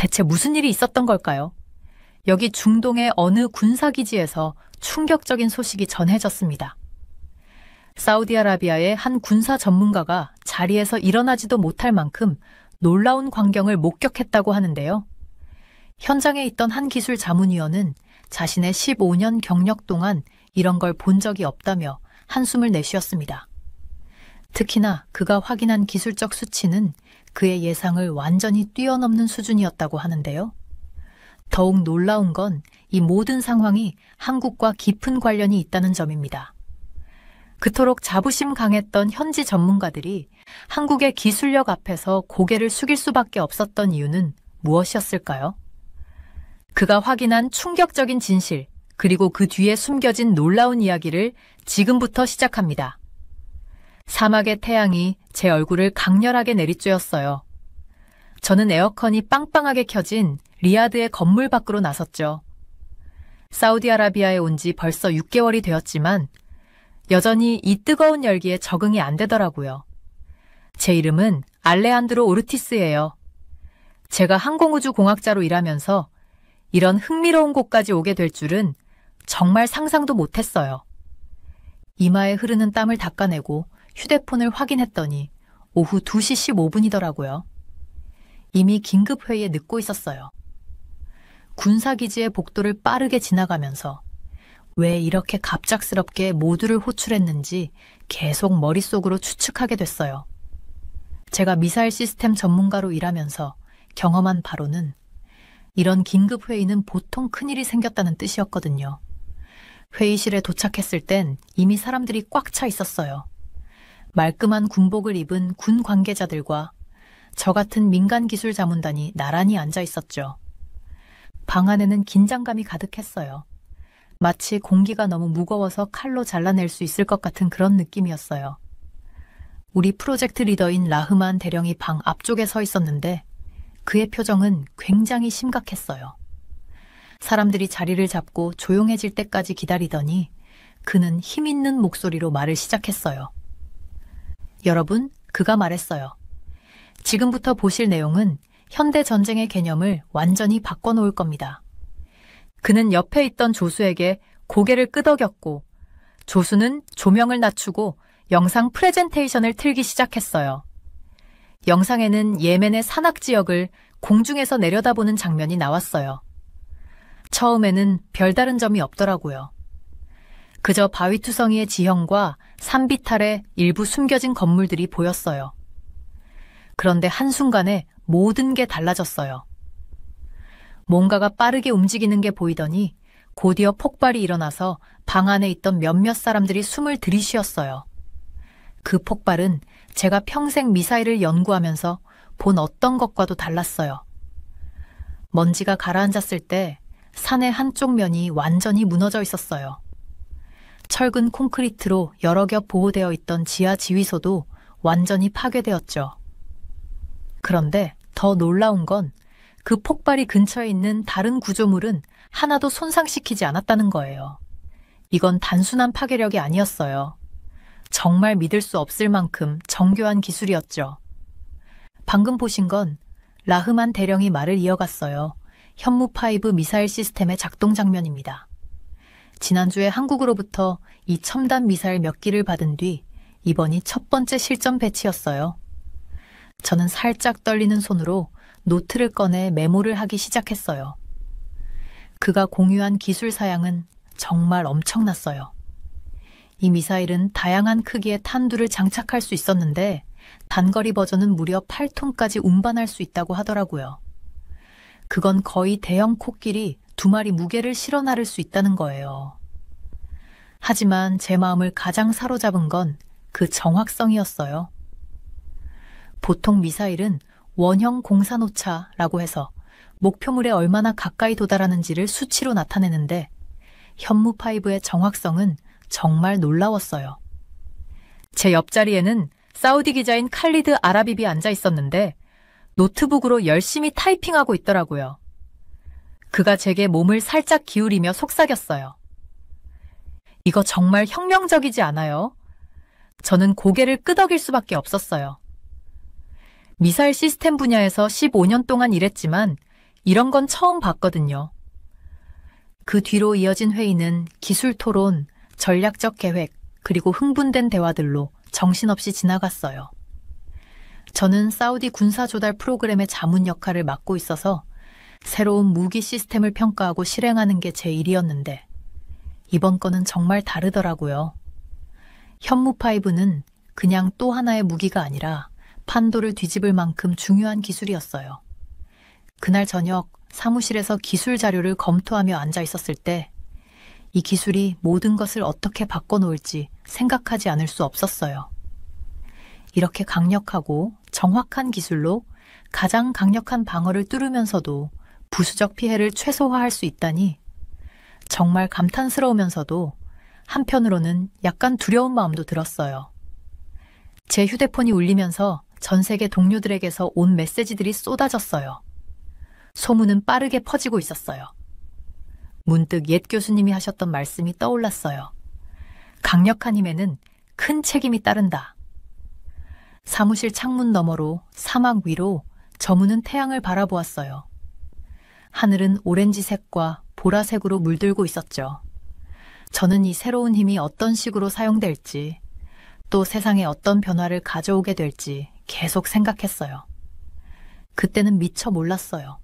대체 무슨 일이 있었던 걸까요? 여기 중동의 어느 군사기지에서 충격적인 소식이 전해졌습니다. 사우디아라비아의 한 군사 전문가가 자리에서 일어나지도 못할 만큼 놀라운 광경을 목격했다고 하는데요. 현장에 있던 한 기술 자문위원은 자신의 15년 경력 동안 이런 걸 본 적이 없다며 한숨을 내쉬었습니다. 특히나 그가 확인한 기술적 수치는 그의 예상을 완전히 뛰어넘는 수준이었다고 하는데요. 더욱 놀라운 건 이 모든 상황이 한국과 깊은 관련이 있다는 점입니다. 그토록 자부심 강했던 현지 전문가들이 한국의 기술력 앞에서 고개를 숙일 수밖에 없었던 이유는 무엇이었을까요? 그가 확인한 충격적인 진실, 그리고 그 뒤에 숨겨진 놀라운 이야기를 지금부터 시작합니다. 사막의 태양이 제 얼굴을 강렬하게 내리쬐었어요. 저는 에어컨이 빵빵하게 켜진 리야드의 건물 밖으로 나섰죠. 사우디아라비아에 온 지 벌써 6개월이 되었지만 여전히 이 뜨거운 열기에 적응이 안 되더라고요. 제 이름은 알레한드로 오르티스예요. 제가 항공우주공학자로 일하면서 이런 흥미로운 곳까지 오게 될 줄은 정말 상상도 못했어요. 이마에 흐르는 땀을 닦아내고 휴대폰을 확인했더니 오후 2시 15분이더라고요. 이미 긴급회의에 늦고 있었어요. 군사기지의 복도를 빠르게 지나가면서 왜 이렇게 갑작스럽게 모두를 호출했는지 계속 머릿속으로 추측하게 됐어요. 제가 미사일 시스템 전문가로 일하면서 경험한 바로는 이런 긴급회의는 보통 큰일이 생겼다는 뜻이었거든요. 회의실에 도착했을 땐 이미 사람들이 꽉 차 있었어요. 말끔한 군복을 입은 군 관계자들과 저 같은 민간 기술 자문단이 나란히 앉아 있었죠. 방 안에는 긴장감이 가득했어요. 마치 공기가 너무 무거워서 칼로 잘라낼 수 있을 것 같은 그런 느낌이었어요. 우리 프로젝트 리더인 라흐만 대령이 방 앞쪽에 서 있었는데 그의 표정은 굉장히 심각했어요. 사람들이 자리를 잡고 조용해질 때까지 기다리더니 그는 힘있는 목소리로 말을 시작했어요. 여러분, 그가 말했어요. 지금부터 보실 내용은 현대 전쟁의 개념을 완전히 바꿔놓을 겁니다. 그는 옆에 있던 조수에게 고개를 끄덕였고 조수는 조명을 낮추고 영상 프레젠테이션을 틀기 시작했어요. 영상에는 예멘의 산악 지역을 공중에서 내려다보는 장면이 나왔어요. 처음에는 별다른 점이 없더라고요. 그저 바위투성이의 지형과 산비탈에 일부 숨겨진 건물들이 보였어요. 그런데 한순간에 모든 게 달라졌어요. 뭔가가 빠르게 움직이는 게 보이더니 곧이어 폭발이 일어나서 방 안에 있던 몇몇 사람들이 숨을 들이쉬었어요. 그 폭발은 제가 평생 미사일을 연구하면서 본 어떤 것과도 달랐어요. 먼지가 가라앉았을 때 산의 한쪽 면이 완전히 무너져 있었어요. 철근 콘크리트로 여러 겹 보호되어 있던 지하 지휘소도 완전히 파괴되었죠. 그런데 더 놀라운 건 그 폭발이 근처에 있는 다른 구조물은 하나도 손상시키지 않았다는 거예요. 이건 단순한 파괴력이 아니었어요. 정말 믿을 수 없을 만큼 정교한 기술이었죠. 방금 보신 건 라흐만 대령이 말을 이어갔어요. 현무5 미사일 시스템의 작동 장면입니다. 지난주에 한국으로부터 이 첨단 미사일 몇 기를 받은 뒤 이번이 첫 번째 실전 배치였어요. 저는 살짝 떨리는 손으로 노트를 꺼내 메모를 하기 시작했어요. 그가 공유한 기술 사양은 정말 엄청났어요. 이 미사일은 다양한 크기의 탄두를 장착할 수 있었는데 단거리 버전은 무려 8톤까지 운반할 수 있다고 하더라고요. 그건 거의 대형 코끼리 2마리 무게를 실어 나를 수 있다는 거예요. 하지만 제 마음을 가장 사로잡은 건 그 정확성이었어요. 보통 미사일은 원형 공산오차라고 해서 목표물에 얼마나 가까이 도달하는지를 수치로 나타내는데 현무5의 정확성은 정말 놀라웠어요. 제 옆자리에는 사우디 기자인 칼리드 아라비비 앉아 있었는데 노트북으로 열심히 타이핑하고 있더라고요. 그가 제게 몸을 살짝 기울이며 속삭였어요. 이거 정말 혁명적이지 않아요? 저는 고개를 끄덕일 수밖에 없었어요. 미사일 시스템 분야에서 15년 동안 일했지만 이런 건 처음 봤거든요. 그 뒤로 이어진 회의는 기술 토론, 전략적 계획, 그리고 흥분된 대화들로 정신없이 지나갔어요. 저는 사우디 군사 조달 프로그램의 자문 역할을 맡고 있어서 새로운 무기 시스템을 평가하고 실행하는 게 제 일이었는데 이번 건은 정말 다르더라고요. 현무5는 그냥 또 하나의 무기가 아니라 판도를 뒤집을 만큼 중요한 기술이었어요. 그날 저녁 사무실에서 기술 자료를 검토하며 앉아 있었을 때 이 기술이 모든 것을 어떻게 바꿔놓을지 생각하지 않을 수 없었어요. 이렇게 강력하고 정확한 기술로 가장 강력한 방어를 뚫으면서도 부수적 피해를 최소화할 수 있다니 정말 감탄스러우면서도 한편으로는 약간 두려운 마음도 들었어요. 제 휴대폰이 울리면서 전 세계 동료들에게서 온 메시지들이 쏟아졌어요. 소문은 빠르게 퍼지고 있었어요. 문득 옛 교수님이 하셨던 말씀이 떠올랐어요. 강력한 힘에는 큰 책임이 따른다. 사무실 창문 너머로 사막 위로 저무는 태양을 바라보았어요. 하늘은 오렌지색과 보라색으로 물들고 있었죠. 저는 이 새로운 힘이 어떤 식으로 사용될지, 또 세상에 어떤 변화를 가져오게 될지 계속 생각했어요. 그때는 미처 몰랐어요.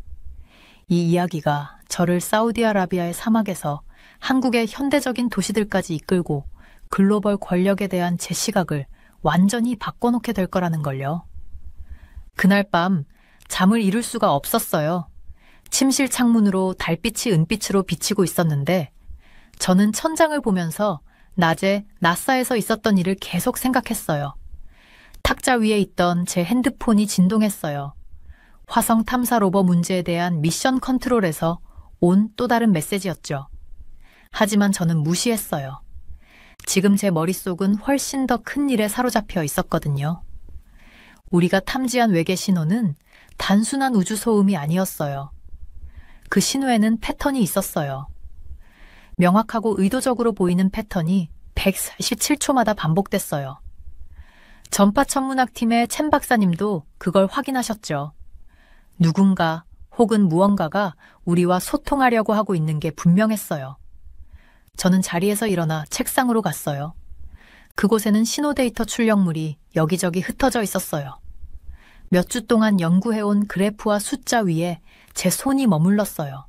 이 이야기가 저를 사우디아라비아의 사막에서 한국의 현대적인 도시들까지 이끌고 글로벌 권력에 대한 제 시각을 완전히 바꿔놓게 될 거라는 걸요. 그날 밤 잠을 이룰 수가 없었어요. 침실 창문으로 달빛이 은빛으로 비치고 있었는데 저는 천장을 보면서 낮에 나사에서 있었던 일을 계속 생각했어요. 탁자 위에 있던 제 핸드폰이 진동했어요. 화성 탐사 로버 문제에 대한 미션 컨트롤에서 온 또 다른 메시지였죠. 하지만 저는 무시했어요. 지금 제 머릿속은 훨씬 더 큰 일에 사로잡혀 있었거든요. 우리가 탐지한 외계 신호는 단순한 우주 소음이 아니었어요. 그 신호에는 패턴이 있었어요. 명확하고 의도적으로 보이는 패턴이 147초마다 반복됐어요. 전파 천문학팀의 첸 박사님도 그걸 확인하셨죠. 누군가 혹은 무언가가 우리와 소통하려고 하고 있는 게 분명했어요. 저는 자리에서 일어나 책상으로 갔어요. 그곳에는 신호 데이터 출력물이 여기저기 흩어져 있었어요. 몇 주 동안 연구해온 그래프와 숫자 위에 제 손이 머물렀어요.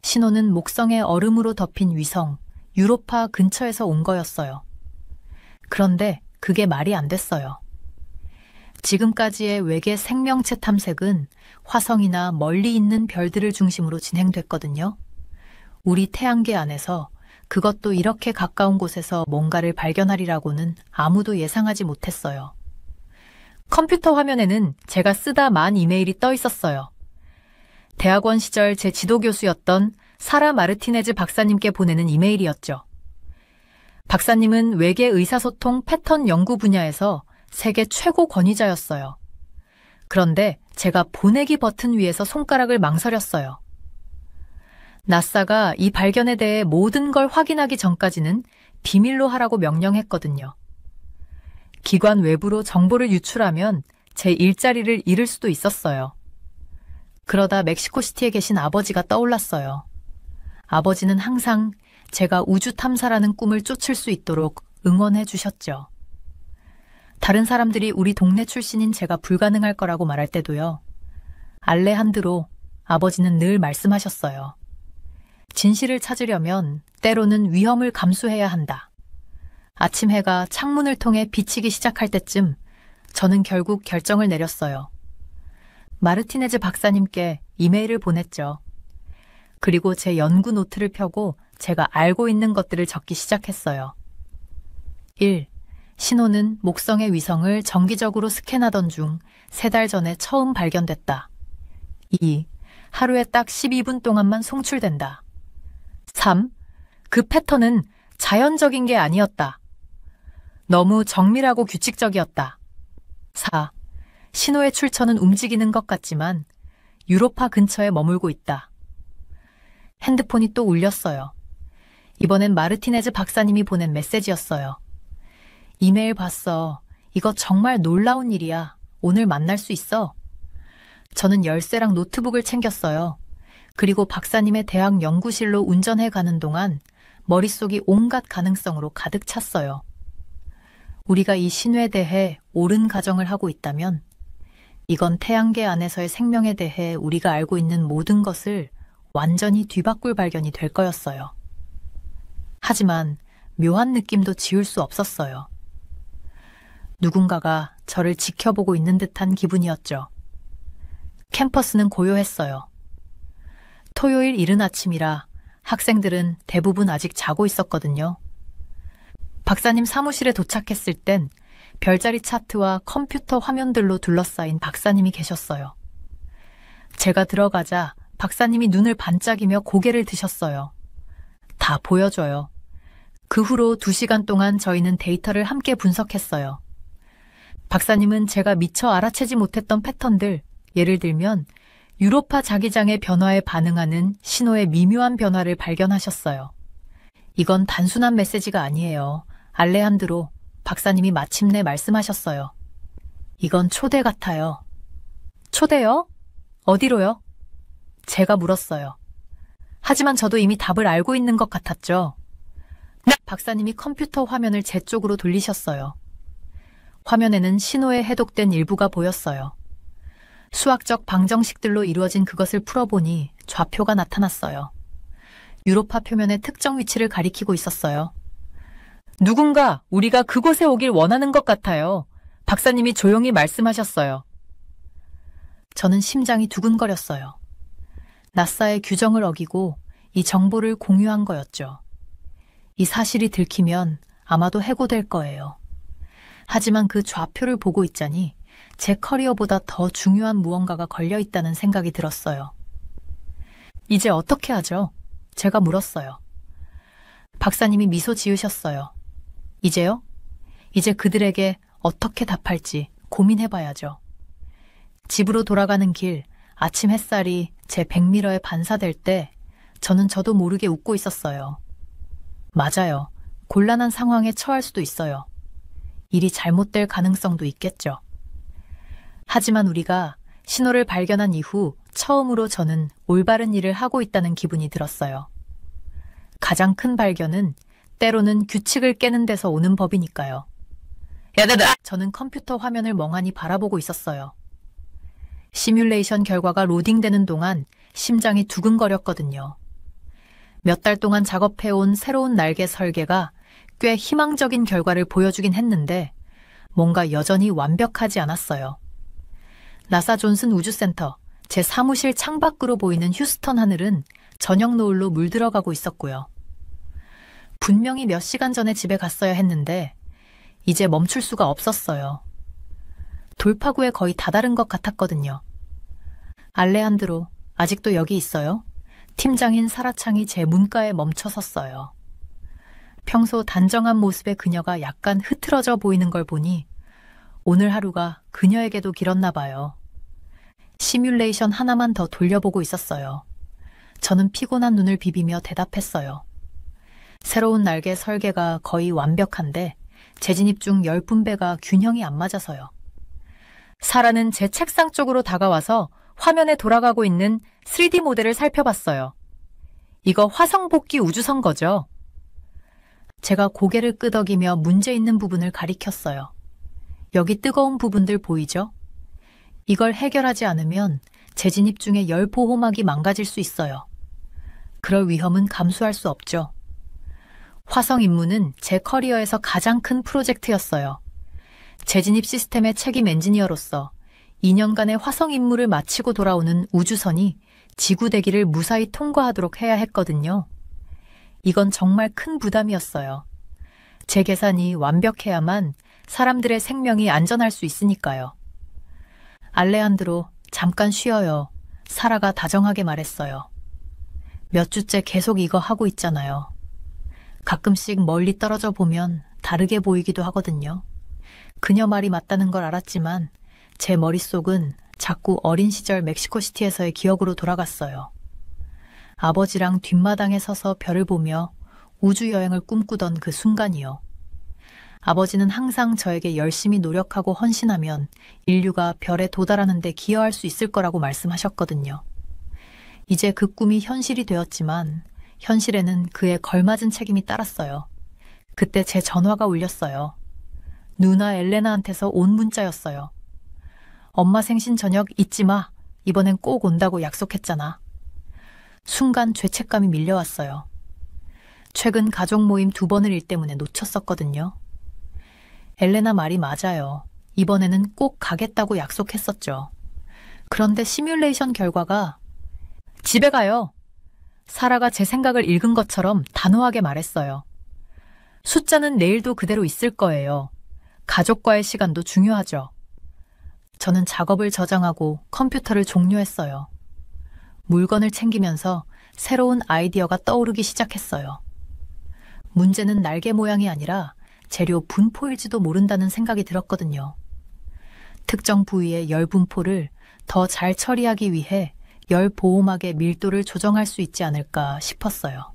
신호는 목성의 얼음으로 덮인 위성, 유로파 근처에서 온 거였어요. 그런데 그게 말이 안 됐어요. 지금까지의 외계 생명체 탐색은 화성이나 멀리 있는 별들을 중심으로 진행됐거든요. 우리 태양계 안에서 그것도 이렇게 가까운 곳에서 뭔가를 발견하리라고는 아무도 예상하지 못했어요. 컴퓨터 화면에는 제가 쓰다 만 이메일이 떠 있었어요. 대학원 시절 제 지도교수였던 사라 마르티네즈 박사님께 보내는 이메일이었죠. 박사님은 외계 의사소통 패턴 연구 분야에서 세계 최고 권위자였어요. 그런데 제가 보내기 버튼 위에서 손가락을 망설였어요. 나사가 이 발견에 대해 모든 걸 확인하기 전까지는 비밀로 하라고 명령했거든요. 기관 외부로 정보를 유출하면 제 일자리를 잃을 수도 있었어요. 그러다 멕시코시티에 계신 아버지가 떠올랐어요. 아버지는 항상 제가 우주 탐사라는 꿈을 쫓을 수 있도록 응원해 주셨죠. 다른 사람들이 우리 동네 출신인 제가 불가능할 거라고 말할 때도요. 알레한드로 아버지는 늘 말씀하셨어요. 진실을 찾으려면 때로는 위험을 감수해야 한다. 아침 해가 창문을 통해 비치기 시작할 때쯤 저는 결국 결정을 내렸어요. 마르티네즈 박사님께 이메일을 보냈죠. 그리고 제 연구 노트를 펴고 제가 알고 있는 것들을 적기 시작했어요. 1. 신호는 목성의 위성을 정기적으로 스캔하던 중 3달 전에 처음 발견됐다. 2. 하루에 딱 12분 동안만 송출된다. 3. 그 패턴은 자연적인 게 아니었다. 너무 정밀하고 규칙적이었다. 4. 신호의 출처는 움직이는 것 같지만 유로파 근처에 머물고 있다. 핸드폰이 또 울렸어요. 이번엔 마르티네즈 박사님이 보낸 메시지였어요. 이메일 봤어. 이거 정말 놀라운 일이야. 오늘 만날 수 있어? 저는 열쇠랑 노트북을 챙겼어요. 그리고 박사님의 대학 연구실로 운전해 가는 동안 머릿속이 온갖 가능성으로 가득 찼어요. 우리가 이 신호에 대해 옳은 가정을 하고 있다면 이건 태양계 안에서의 생명에 대해 우리가 알고 있는 모든 것을 완전히 뒤바꿀 발견이 될 거였어요. 하지만 묘한 느낌도 지울 수 없었어요. 누군가가 저를 지켜보고 있는 듯한 기분이었죠. 캠퍼스는 고요했어요. 토요일 이른 아침이라 학생들은 대부분 아직 자고 있었거든요. 박사님 사무실에 도착했을 땐 별자리 차트와 컴퓨터 화면들로 둘러싸인 박사님이 계셨어요. 제가 들어가자 박사님이 눈을 반짝이며 고개를 드셨어요. 다 보여줘요. 그 후로 2시간 동안 저희는 데이터를 함께 분석했어요. 박사님은 제가 미처 알아채지 못했던 패턴들, 예를 들면 유로파 자기장의 변화에 반응하는 신호의 미묘한 변화를 발견하셨어요. 이건 단순한 메시지가 아니에요. 알레한드로, 박사님이 마침내 말씀하셨어요. 이건 초대 같아요. 초대요? 어디로요? 제가 물었어요. 하지만 저도 이미 답을 알고 있는 것 같았죠. 박사님이 컴퓨터 화면을 제 쪽으로 돌리셨어요. 화면에는 신호에 해독된 일부가 보였어요. 수학적 방정식들로 이루어진 그것을 풀어보니 좌표가 나타났어요. 유로파 표면의 특정 위치를 가리키고 있었어요. 누군가 우리가 그곳에 오길 원하는 것 같아요. 박사님이 조용히 말씀하셨어요. 저는 심장이 두근거렸어요. 나사의 규정을 어기고 이 정보를 공유한 거였죠. 이 사실이 들키면 아마도 해고될 거예요. 하지만 그 좌표를 보고 있자니 제 커리어보다 더 중요한 무언가가 걸려있다는 생각이 들었어요. 이제 어떻게 하죠? 제가 물었어요. 박사님이 미소 지으셨어요. 이제요? 이제 그들에게 어떻게 답할지 고민해봐야죠. 집으로 돌아가는 길, 아침 햇살이 제 백미러에 반사될 때 저는 저도 모르게 웃고 있었어요. 맞아요. 곤란한 상황에 처할 수도 있어요. 일이 잘못될 가능성도 있겠죠. 하지만 우리가 신호를 발견한 이후 처음으로 저는 올바른 일을 하고 있다는 기분이 들었어요. 가장 큰 발견은 때로는 규칙을 깨는 데서 오는 법이니까요. 저는 컴퓨터 화면을 멍하니 바라보고 있었어요. 시뮬레이션 결과가 로딩되는 동안 심장이 두근거렸거든요. 몇 달 동안 작업해온 새로운 날개 설계가 꽤 희망적인 결과를 보여주긴 했는데 뭔가 여전히 완벽하지 않았어요. 나사 존슨 우주센터, 제 사무실 창밖으로 보이는 휴스턴 하늘은 저녁 노을로 물들어가고 있었고요. 분명히 몇 시간 전에 집에 갔어야 했는데 이제 멈출 수가 없었어요. 돌파구에 거의 다다른 것 같았거든요. 알레한드로, 아직도 여기 있어요? 팀장인 사라창이 제 문가에 멈춰섰어요. 평소 단정한 모습의 그녀가 약간 흐트러져 보이는 걸 보니 오늘 하루가 그녀에게도 길었나 봐요. 시뮬레이션 하나만 더 돌려보고 있었어요. 저는 피곤한 눈을 비비며 대답했어요. 새로운 날개 설계가 거의 완벽한데 재진입 중 10분배가 균형이 안 맞아서요. 사라는 제 책상 쪽으로 다가와서 화면에 돌아가고 있는 3D 모델을 살펴봤어요. 이거 화성 복귀 우주선 거죠? 제가 고개를 끄덕이며 문제 있는 부분을 가리켰어요. 여기 뜨거운 부분들 보이죠? 이걸 해결하지 않으면 재진입 중에 열 보호막이 망가질 수 있어요. 그럴 위험은 감수할 수 없죠. 화성 임무는 제 커리어에서 가장 큰 프로젝트였어요. 재진입 시스템의 책임 엔지니어로서 2년간의 화성 임무를 마치고 돌아오는 우주선이 지구 대기를 무사히 통과하도록 해야 했거든요. 이건 정말 큰 부담이었어요. 제 계산이 완벽해야만 사람들의 생명이 안전할 수 있으니까요. 알레한드로, 잠깐 쉬어요. 사라가 다정하게 말했어요. 몇 주째 계속 이거 하고 있잖아요. 가끔씩 멀리 떨어져 보면 다르게 보이기도 하거든요. 그녀 말이 맞다는 걸 알았지만 제 머릿속은 자꾸 어린 시절 멕시코시티에서의 기억으로 돌아갔어요. 아버지랑 뒷마당에 서서 별을 보며 우주여행을 꿈꾸던 그 순간이요. 아버지는 항상 저에게 열심히 노력하고 헌신하면 인류가 별에 도달하는 데 기여할 수 있을 거라고 말씀하셨거든요. 이제 그 꿈이 현실이 되었지만 현실에는 그에 걸맞은 책임이 따랐어요. 그때 제 전화가 울렸어요. 누나 엘레나한테서 온 문자였어요. 엄마 생신 저녁 잊지 마. 이번엔 꼭 온다고 약속했잖아. 순간 죄책감이 밀려왔어요. 최근 가족 모임 2번을 일 때문에 놓쳤었거든요. 엘레나 말이 맞아요. 이번에는 꼭 가겠다고 약속했었죠. 그런데 시뮬레이션 결과가 집에 가요. 사라가 제 생각을 읽은 것처럼 단호하게 말했어요. 숫자는 내일도 그대로 있을 거예요. 가족과의 시간도 중요하죠. 저는 작업을 저장하고 컴퓨터를 종료했어요. 물건을 챙기면서 새로운 아이디어가 떠오르기 시작했어요. 문제는 날개 모양이 아니라 재료 분포일지도 모른다는 생각이 들었거든요. 특정 부위의 열 분포를 더 잘 처리하기 위해 열 보호막의 밀도를 조정할 수 있지 않을까 싶었어요.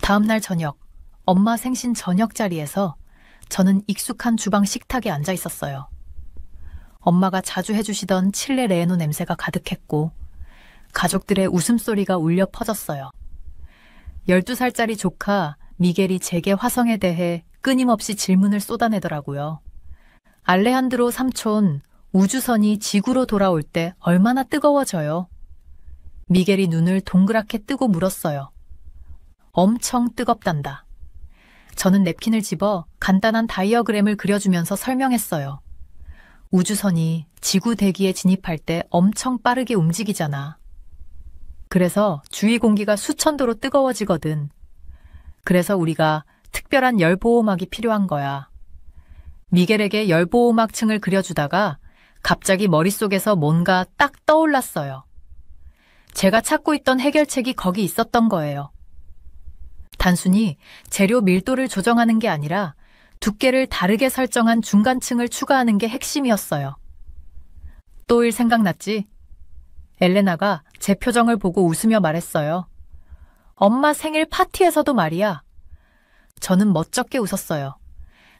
다음 날 저녁, 엄마 생신 저녁 자리에서 저는 익숙한 주방 식탁에 앉아 있었어요. 엄마가 자주 해주시던 칠레 레노 냄새가 가득했고 가족들의 웃음소리가 울려 퍼졌어요. 12살짜리 조카 미겔이 제게 화성에 대해 끊임없이 질문을 쏟아내더라고요. 알레한드로 삼촌, 우주선이 지구로 돌아올 때 얼마나 뜨거워져요? 미겔이 눈을 동그랗게 뜨고 물었어요. 엄청 뜨겁단다. 저는 냅킨을 집어 간단한 다이어그램을 그려주면서 설명했어요. 우주선이 지구 대기에 진입할 때 엄청 빠르게 움직이잖아. 그래서 주위 공기가 수천 도로 뜨거워지거든. 그래서 우리가 특별한 열보호막이 필요한 거야. 미겔에게 열보호막층을 그려주다가 갑자기 머릿속에서 뭔가 딱 떠올랐어요. 제가 찾고 있던 해결책이 거기 있었던 거예요. 단순히 재료 밀도를 조정하는 게 아니라 두께를 다르게 설정한 중간층을 추가하는 게 핵심이었어요. 또 일 생각났지? 엘레나가 제 표정을 보고 웃으며 말했어요. 엄마 생일 파티에서도 말이야. 저는 멋쩍게 웃었어요.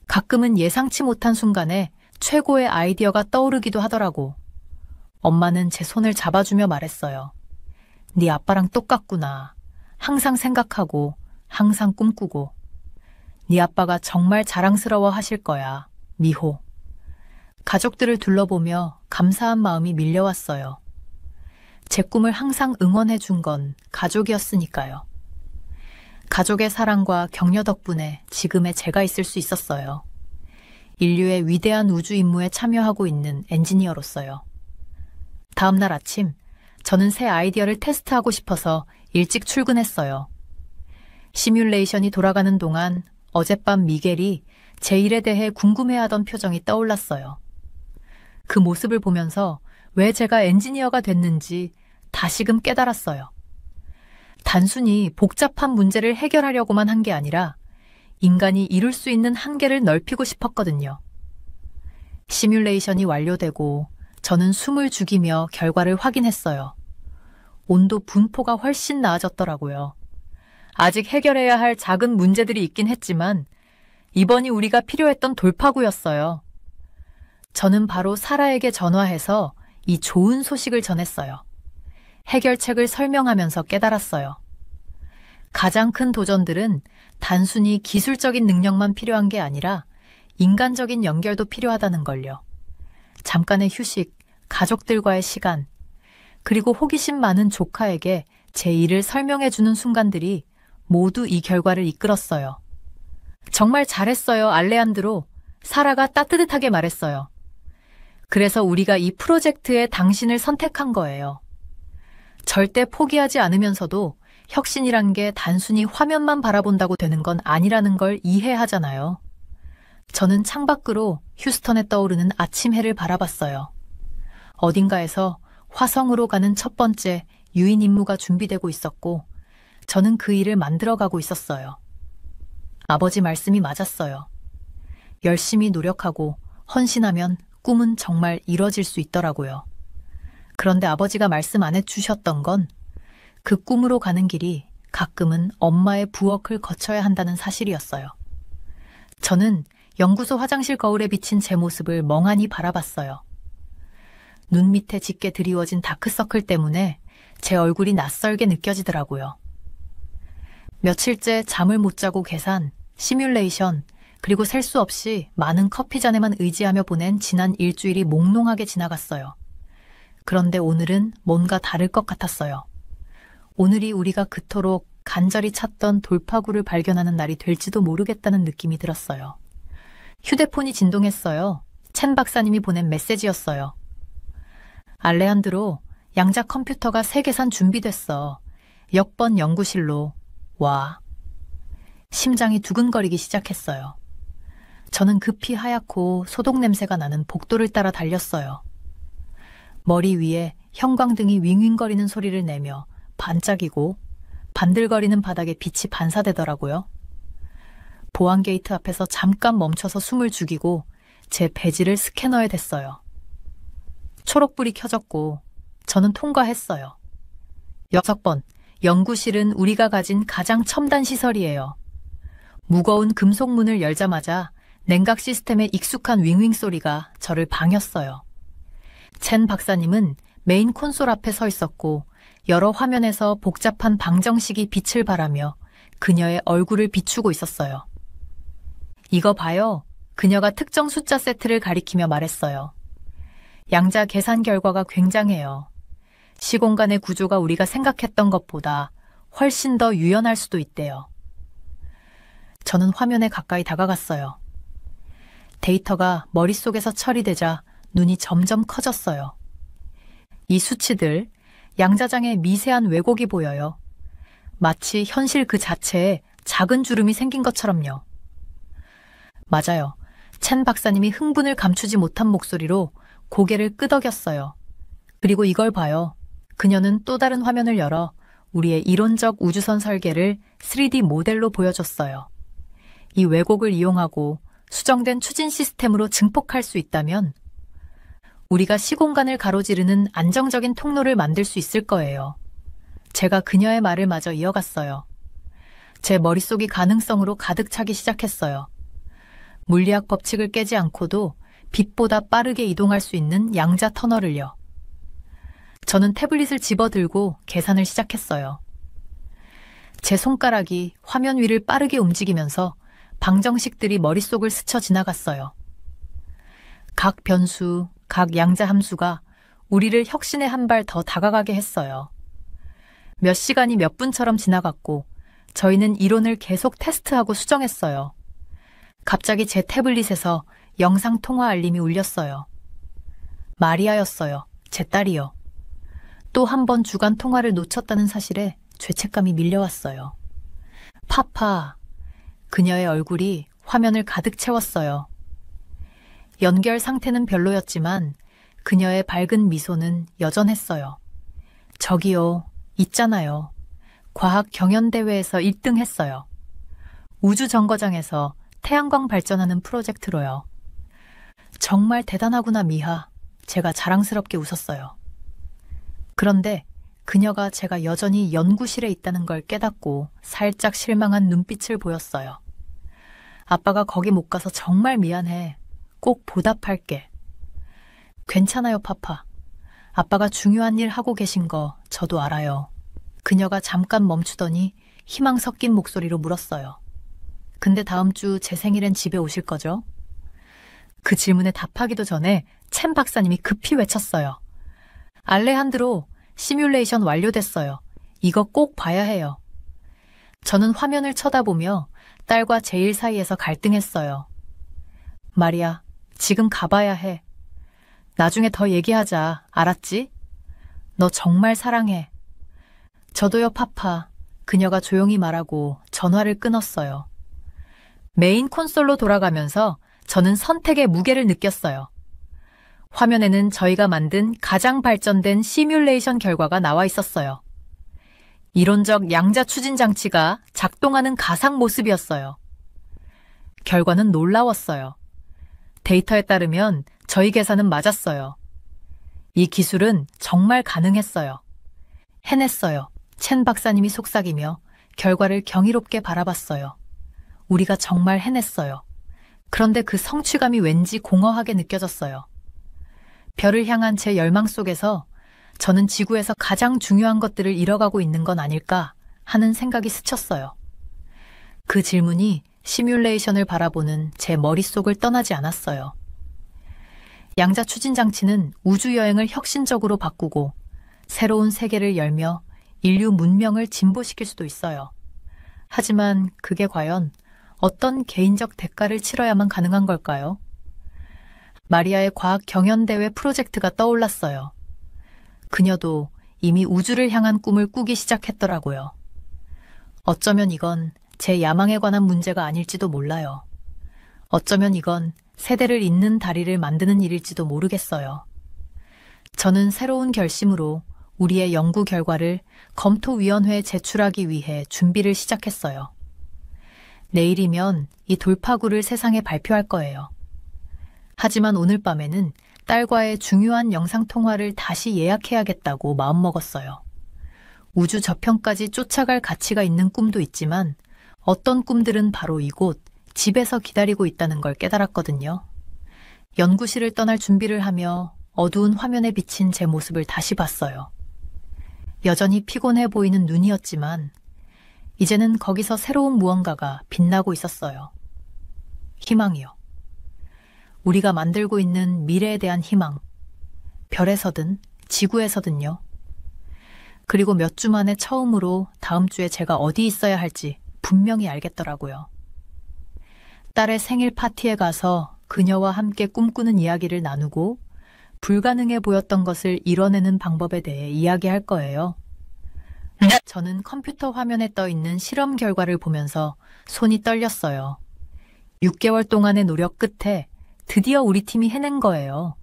가끔은 예상치 못한 순간에 최고의 아이디어가 떠오르기도 하더라고. 엄마는 제 손을 잡아주며 말했어요. 네 아빠랑 똑같구나. 항상 생각하고 항상 꿈꾸고. 네 아빠가 정말 자랑스러워 하실 거야. 미호. 가족들을 둘러보며 감사한 마음이 밀려왔어요. 제 꿈을 항상 응원해 준 건 가족이었으니까요. 가족의 사랑과 격려 덕분에 지금의 제가 있을 수 있었어요. 인류의 위대한 우주 임무에 참여하고 있는 엔지니어로서요. 다음 날 아침, 저는 새 아이디어를 테스트하고 싶어서 일찍 출근했어요. 시뮬레이션이 돌아가는 동안 어젯밤 미겔이 제 일에 대해 궁금해하던 표정이 떠올랐어요. 그 모습을 보면서 왜 제가 엔지니어가 됐는지 다시금 깨달았어요. 단순히 복잡한 문제를 해결하려고만 한 게 아니라 인간이 이룰 수 있는 한계를 넓히고 싶었거든요. 시뮬레이션이 완료되고 저는 숨을 죽이며 결과를 확인했어요. 온도 분포가 훨씬 나아졌더라고요. 아직 해결해야 할 작은 문제들이 있긴 했지만 이번이 우리가 필요했던 돌파구였어요. 저는 바로 사라에게 전화해서 이 좋은 소식을 전했어요. 해결책을 설명하면서 깨달았어요. 가장 큰 도전들은 단순히 기술적인 능력만 필요한 게 아니라 인간적인 연결도 필요하다는 걸요. 잠깐의 휴식, 가족들과의 시간, 그리고 호기심 많은 조카에게 제 일을 설명해주는 순간들이 모두 이 결과를 이끌었어요. 정말 잘했어요, 알레한드로. 사라가 따뜻하게 말했어요. 그래서 우리가 이 프로젝트에 당신을 선택한 거예요. 절대 포기하지 않으면서도 혁신이란 게 단순히 화면만 바라본다고 되는 건 아니라는 걸 이해하잖아요. 저는 창밖으로 휴스턴에 떠오르는 아침 해를 바라봤어요. 어딘가에서 화성으로 가는 첫 번째 유인 임무가 준비되고 있었고 저는 그 일을 만들어가고 있었어요. 아버지 말씀이 맞았어요. 열심히 노력하고 헌신하면 꿈은 정말 이뤄질 수 있더라고요. 그런데 아버지가 말씀 안 해주셨던 건 그 꿈으로 가는 길이 가끔은 엄마의 부엌을 거쳐야 한다는 사실이었어요. 저는 연구소 화장실 거울에 비친 제 모습을 멍하니 바라봤어요. 눈 밑에 짙게 드리워진 다크서클 때문에 제 얼굴이 낯설게 느껴지더라고요. 며칠째 잠을 못 자고 계산, 시뮬레이션, 그리고 셀 수 없이 많은 커피잔에만 의지하며 보낸 지난 일주일이 몽롱하게 지나갔어요. 그런데 오늘은 뭔가 다를 것 같았어요. 오늘이 우리가 그토록 간절히 찾던 돌파구를 발견하는 날이 될지도 모르겠다는 느낌이 들었어요. 휴대폰이 진동했어요. 첸 박사님이 보낸 메시지였어요. 알레한드로, 양자 컴퓨터가 새 계산 준비됐어. 역번 연구실로 와. 심장이 두근거리기 시작했어요. 저는 급히 하얗고 소독 냄새가 나는 복도를 따라 달렸어요. 머리 위에 형광등이 윙윙거리는 소리를 내며 반짝이고 반들거리는 바닥에 빛이 반사되더라고요. 보안 게이트 앞에서 잠깐 멈춰서 숨을 죽이고 제 배지를 스캐너에 댔어요. 초록불이 켜졌고 저는 통과했어요. 6번, 연구실은 우리가 가진 가장 첨단 시설이에요. 무거운 금속 문을 열자마자 냉각 시스템의 익숙한 윙윙 소리가 저를 방했어요. 첸 박사님은 메인 콘솔 앞에 서 있었고 여러 화면에서 복잡한 방정식이 빛을 발하며 그녀의 얼굴을 비추고 있었어요. 이거 봐요. 그녀가 특정 숫자 세트를 가리키며 말했어요. 양자 계산 결과가 굉장해요. 시공간의 구조가 우리가 생각했던 것보다 훨씬 더 유연할 수도 있대요. 저는 화면에 가까이 다가갔어요. 데이터가 머릿속에서 처리되자 눈이 점점 커졌어요. 이 수치들, 양자장의 미세한 왜곡이 보여요. 마치 현실 그 자체에 작은 주름이 생긴 것처럼요. 맞아요. 첸 박사님이 흥분을 감추지 못한 목소리로 고개를 끄덕였어요. 그리고 이걸 봐요. 그녀는 또 다른 화면을 열어 우리의 이론적 우주선 설계를 3D 모델로 보여줬어요. 이 왜곡을 이용하고 수정된 추진 시스템으로 증폭할 수 있다면 우리가 시공간을 가로지르는 안정적인 통로를 만들 수 있을 거예요. 제가 그녀의 말을 마저 이어갔어요. 제 머릿속이 가능성으로 가득 차기 시작했어요. 물리학 법칙을 깨지 않고도 빛보다 빠르게 이동할 수 있는 양자 터널을요. 저는 태블릿을 집어들고 계산을 시작했어요. 제 손가락이 화면 위를 빠르게 움직이면서 방정식들이 머릿속을 스쳐 지나갔어요. 각 변수, 각 양자 함수가 우리를 혁신에 한 발 더 다가가게 했어요. 몇 시간이 몇 분처럼 지나갔고 저희는 이론을 계속 테스트하고 수정했어요. 갑자기 제 태블릿에서 영상 통화 알림이 울렸어요. 마리아였어요. 제 딸이요. 또 한 번 주간 통화를 놓쳤다는 사실에 죄책감이 밀려왔어요. 파파. 그녀의 얼굴이 화면을 가득 채웠어요. 연결 상태는 별로였지만 그녀의 밝은 미소는 여전했어요. 저기요, 있잖아요. 과학 경연대회에서 1등 했어요. 우주정거장에서 태양광 발전하는 프로젝트로요. 정말 대단하구나, 미하. 제가 자랑스럽게 웃었어요. 그런데 그녀가 제가 여전히 연구실에 있다는 걸 깨닫고 살짝 실망한 눈빛을 보였어요. 아빠가 거기 못 가서 정말 미안해. 꼭 보답할게. 괜찮아요, 파파. 아빠가 중요한 일 하고 계신 거 저도 알아요. 그녀가 잠깐 멈추더니 희망 섞인 목소리로 물었어요. 근데 다음 주 제 생일엔 집에 오실 거죠? 그 질문에 답하기도 전에 첸 박사님이 급히 외쳤어요. 알레한드로, 시뮬레이션 완료됐어요. 이거 꼭 봐야 해요. 저는 화면을 쳐다보며 딸과 제 일 사이에서 갈등했어요. 마리아, 지금 가봐야 해. 나중에 더 얘기하자. 알았지? 너 정말 사랑해. 저도요, 파파. 그녀가 조용히 말하고 전화를 끊었어요. 메인 콘솔로 돌아가면서 저는 선택의 무게를 느꼈어요. 화면에는 저희가 만든 가장 발전된 시뮬레이션 결과가 나와 있었어요. 이론적 양자 추진 장치가 작동하는 가상 모습이었어요. 결과는 놀라웠어요. 데이터에 따르면 저희 계산은 맞았어요. 이 기술은 정말 가능했어요. 해냈어요. 첸 박사님이 속삭이며 결과를 경이롭게 바라봤어요. 우리가 정말 해냈어요. 그런데 그 성취감이 왠지 공허하게 느껴졌어요. 별을 향한 제 열망 속에서 저는 지구에서 가장 중요한 것들을 잃어가고 있는 건 아닐까 하는 생각이 스쳤어요. 그 질문이 시뮬레이션을 바라보는 제 머릿속을 떠나지 않았어요. 양자 추진 장치는 우주 여행을 혁신적으로 바꾸고 새로운 세계를 열며 인류 문명을 진보시킬 수도 있어요. 하지만 그게 과연 어떤 개인적 대가를 치러야만 가능한 걸까요? 마리아의 과학 경연대회 프로젝트가 떠올랐어요. 그녀도 이미 우주를 향한 꿈을 꾸기 시작했더라고요. 어쩌면 이건 제 야망에 관한 문제가 아닐지도 몰라요. 어쩌면 이건 세대를 잇는 다리를 만드는 일일지도 모르겠어요. 저는 새로운 결심으로 우리의 연구 결과를 검토위원회에 제출하기 위해 준비를 시작했어요. 내일이면 이 돌파구를 세상에 발표할 거예요. 하지만 오늘 밤에는 딸과의 중요한 영상통화를 다시 예약해야겠다고 마음먹었어요. 우주 저편까지 쫓아갈 가치가 있는 꿈도 있지만 어떤 꿈들은 바로 이곳, 집에서 기다리고 있다는 걸 깨달았거든요. 연구실을 떠날 준비를 하며 어두운 화면에 비친 제 모습을 다시 봤어요. 여전히 피곤해 보이는 눈이었지만 이제는 거기서 새로운 무언가가 빛나고 있었어요. 희망이요. 우리가 만들고 있는 미래에 대한 희망. 별에서든 지구에서든요. 그리고 몇 주 만에 처음으로 다음 주에 제가 어디 있어야 할지 분명히 알겠더라고요. 딸의 생일 파티에 가서 그녀와 함께 꿈꾸는 이야기를 나누고 불가능해 보였던 것을 이뤄내는 방법에 대해 이야기할 거예요. 저는 컴퓨터 화면에 떠 있는 실험 결과를 보면서 손이 떨렸어요. 6개월 동안의 노력 끝에 드디어 우리 팀이 해낸 거예요.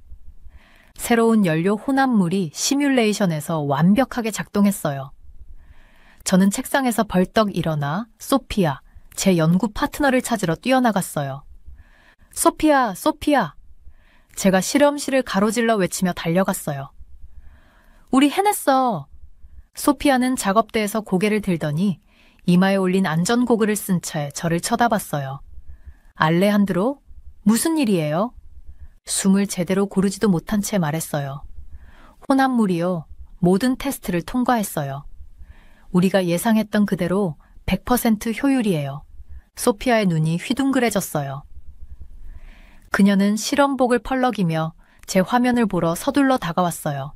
새로운 연료 혼합물이 시뮬레이션에서 완벽하게 작동했어요. 저는 책상에서 벌떡 일어나 소피아, 제 연구 파트너를 찾으러 뛰어나갔어요. 소피아, 소피아! 제가 실험실을 가로질러 외치며 달려갔어요. 우리 해냈어! 소피아는 작업대에서 고개를 들더니 이마에 올린 안전고글을 쓴 채 저를 쳐다봤어요. 알레한드로, 무슨 일이에요? 숨을 제대로 고르지도 못한 채 말했어요. 혼합물이요. 모든 테스트를 통과했어요. 우리가 예상했던 그대로 100% 효율이에요. 소피아의 눈이 휘둥그레졌어요. 그녀는 실험복을 펄럭이며 제 화면을 보러 서둘러 다가왔어요.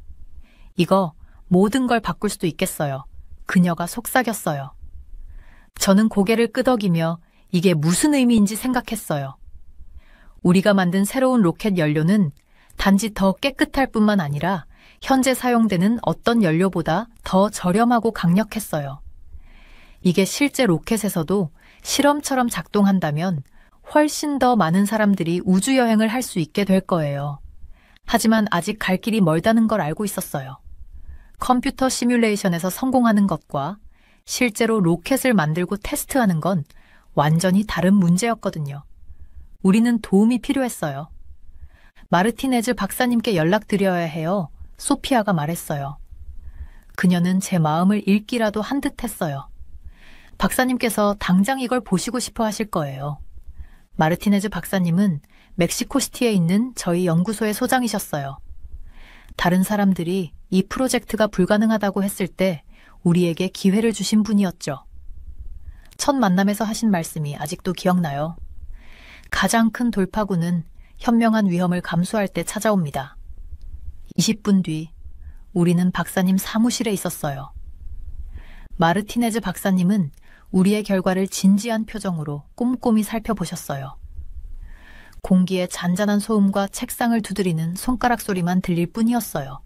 이거 모든 걸 바꿀 수도 있겠어요. 그녀가 속삭였어요. 저는 고개를 끄덕이며 이게 무슨 의미인지 생각했어요. 우리가 만든 새로운 로켓 연료는 단지 더 깨끗할 뿐만 아니라 현재 사용되는 어떤 연료보다 더 저렴하고 강력했어요. 이게 실제 로켓에서도 실험처럼 작동한다면 훨씬 더 많은 사람들이 우주여행을 할 수 있게 될 거예요. 하지만 아직 갈 길이 멀다는 걸 알고 있었어요. 컴퓨터 시뮬레이션에서 성공하는 것과 실제로 로켓을 만들고 테스트하는 건 완전히 다른 문제였거든요. 우리는 도움이 필요했어요. 마르티네즈 박사님께 연락드려야 해요. 소피아가 말했어요. 그녀는 제 마음을 읽기라도 한 듯 했어요. 박사님께서 당장 이걸 보시고 싶어 하실 거예요. 마르티네즈 박사님은 멕시코시티에 있는 저희 연구소의 소장이셨어요. 다른 사람들이 이 프로젝트가 불가능하다고 했을 때 우리에게 기회를 주신 분이었죠. 첫 만남에서 하신 말씀이 아직도 기억나요. 가장 큰 돌파구는 현명한 위험을 감수할 때 찾아옵니다. 20분 뒤 우리는 박사님 사무실에 있었어요. 마르티네즈 박사님은 우리의 결과를 진지한 표정으로 꼼꼼히 살펴보셨어요. 공기에 잔잔한 소음과 책상을 두드리는 손가락 소리만 들릴 뿐이었어요.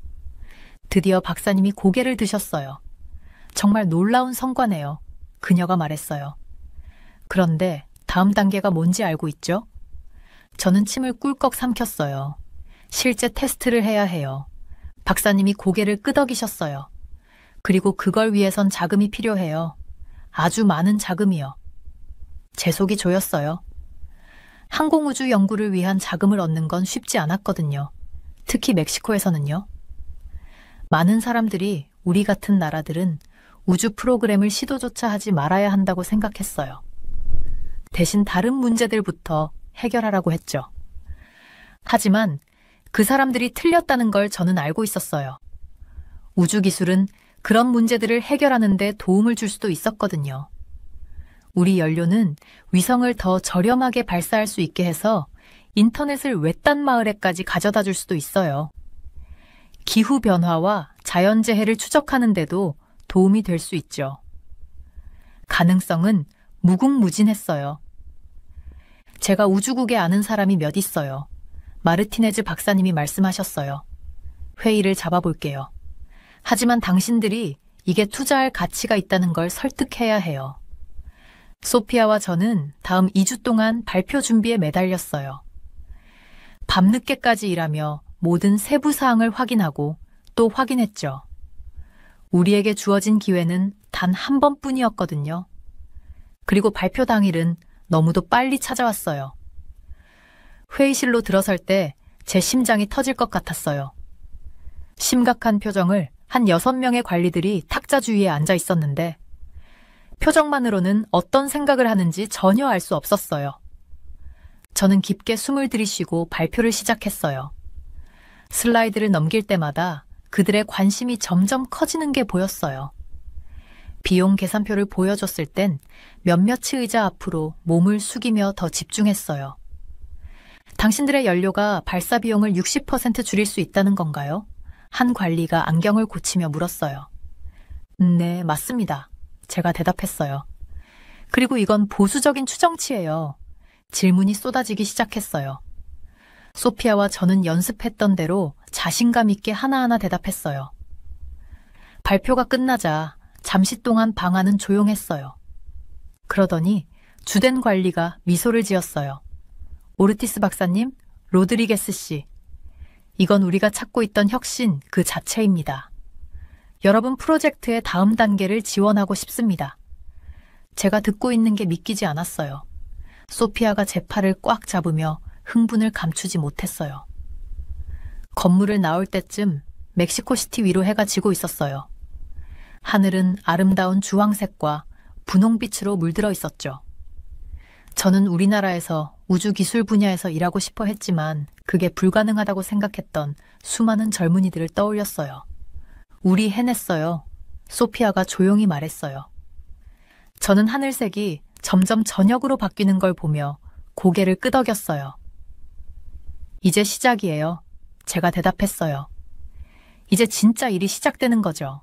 드디어 박사님이 고개를 드셨어요. 정말 놀라운 성과네요. 그녀가 말했어요. 그런데 다음 단계가 뭔지 알고 있죠? 저는 침을 꿀꺽 삼켰어요. 실제 테스트를 해야 해요. 박사님이 고개를 끄덕이셨어요. 그리고 그걸 위해선 자금이 필요해요. 아주 많은 자금이요. 제 속이 조였어요. 항공우주 연구를 위한 자금을 얻는 건 쉽지 않았거든요. 특히 멕시코에서는요. 많은 사람들이 우리 같은 나라들은 우주 프로그램을 시도조차 하지 말아야 한다고 생각했어요. 대신 다른 문제들부터 해결하라고 했죠. 하지만 그 사람들이 틀렸다는 걸 저는 알고 있었어요. 우주기술은 그런 문제들을 해결하는 데 도움을 줄 수도 있었거든요. 우리 연료는 위성을 더 저렴하게 발사할 수 있게 해서 인터넷을 외딴 마을에까지 가져다 줄 수도 있어요. 기후변화와 자연재해를 추적하는 데도 도움이 될 수 있죠. 가능성은 무궁무진했어요. 제가 우주국에 아는 사람이 몇 있어요. 마르티네즈 박사님이 말씀하셨어요. 회의를 잡아볼게요. 하지만 당신들이 이게 투자할 가치가 있다는 걸 설득해야 해요. 소피아와 저는 다음 2주 동안 발표 준비에 매달렸어요. 밤늦게까지 일하며 모든 세부 사항을 확인하고 또 확인했죠. 우리에게 주어진 기회는 단 한 번뿐이었거든요. 그리고 발표 당일은 너무도 빨리 찾아왔어요. 회의실로 들어설 때 제 심장이 터질 것 같았어요. 심각한 표정을 한 6명의 관리들이 탁자 주위에 앉아 있었는데 표정만으로는 어떤 생각을 하는지 전혀 알 수 없었어요. 저는 깊게 숨을 들이쉬고 발표를 시작했어요. 슬라이드를 넘길 때마다 그들의 관심이 점점 커지는 게 보였어요. 비용 계산표를 보여줬을 땐 몇몇의 의자 앞으로 몸을 숙이며 더 집중했어요. 당신들의 연료가 발사 비용을 60% 줄일 수 있다는 건가요? 한 관리가 안경을 고치며 물었어요. 네, 맞습니다. 제가 대답했어요. 그리고 이건 보수적인 추정치예요. 질문이 쏟아지기 시작했어요. 소피아와 저는 연습했던 대로 자신감 있게 하나하나 대답했어요. 발표가 끝나자 잠시 동안 방 안은 조용했어요. 그러더니 주된 관리가 미소를 지었어요. 오르티스 박사님, 로드리게스 씨. 이건 우리가 찾고 있던 혁신 그 자체입니다. 여러분 프로젝트의 다음 단계를 지원하고 싶습니다. 제가 듣고 있는 게 믿기지 않았어요. 소피아가 제 팔을 꽉 잡으며 흥분을 감추지 못했어요. 건물을 나올 때쯤 멕시코시티 위로 해가 지고 있었어요. 하늘은 아름다운 주황색과 분홍빛으로 물들어 있었죠. 저는 우리나라에서 우주기술 분야에서 일하고 싶어 했지만 그게 불가능하다고 생각했던 수많은 젊은이들을 떠올렸어요. 우리 해냈어요. 소피아가 조용히 말했어요. 저는 하늘색이 점점 저녁으로 바뀌는 걸 보며 고개를 끄덕였어요. 이제 시작이에요. 제가 대답했어요. 이제 진짜 일이 시작되는 거죠.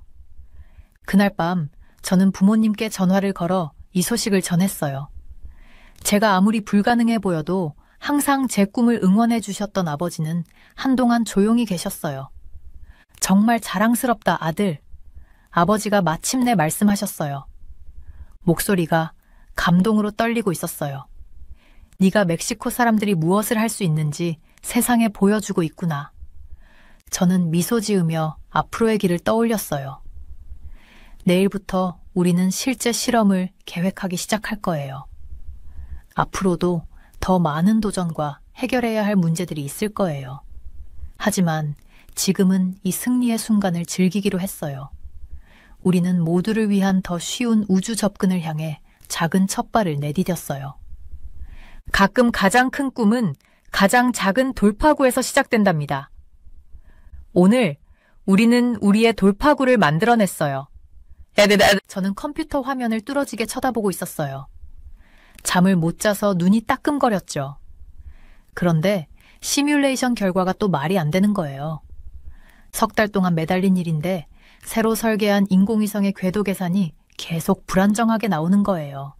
그날 밤 저는 부모님께 전화를 걸어 이 소식을 전했어요. 제가 아무리 불가능해 보여도 항상 제 꿈을 응원해 주셨던 아버지는 한동안 조용히 계셨어요. 정말 자랑스럽다, 아들. 아버지가 마침내 말씀하셨어요. 목소리가 감동으로 떨리고 있었어요. 네가 멕시코 사람들이 무엇을 할 수 있는지 세상에 보여주고 있구나. 저는 미소 지으며 앞으로의 길을 떠올렸어요. 내일부터 우리는 실제 실험을 계획하기 시작할 거예요. 앞으로도 더 많은 도전과 해결해야 할 문제들이 있을 거예요. 하지만 지금은 이 승리의 순간을 즐기기로 했어요. 우리는 모두를 위한 더 쉬운 우주 접근을 향해 작은 첫발을 내디뎠어요. 가끔 가장 큰 꿈은 가장 작은 돌파구에서 시작된답니다. 오늘 우리는 우리의 돌파구를 만들어냈어요. 저는 컴퓨터 화면을 뚫어지게 쳐다보고 있었어요. 잠을 못 자서 눈이 따끔거렸죠. 그런데 시뮬레이션 결과가 또 말이 안 되는 거예요. 석 달 동안 매달린 일인데 새로 설계한 인공위성의 궤도 계산이 계속 불안정하게 나오는 거예요.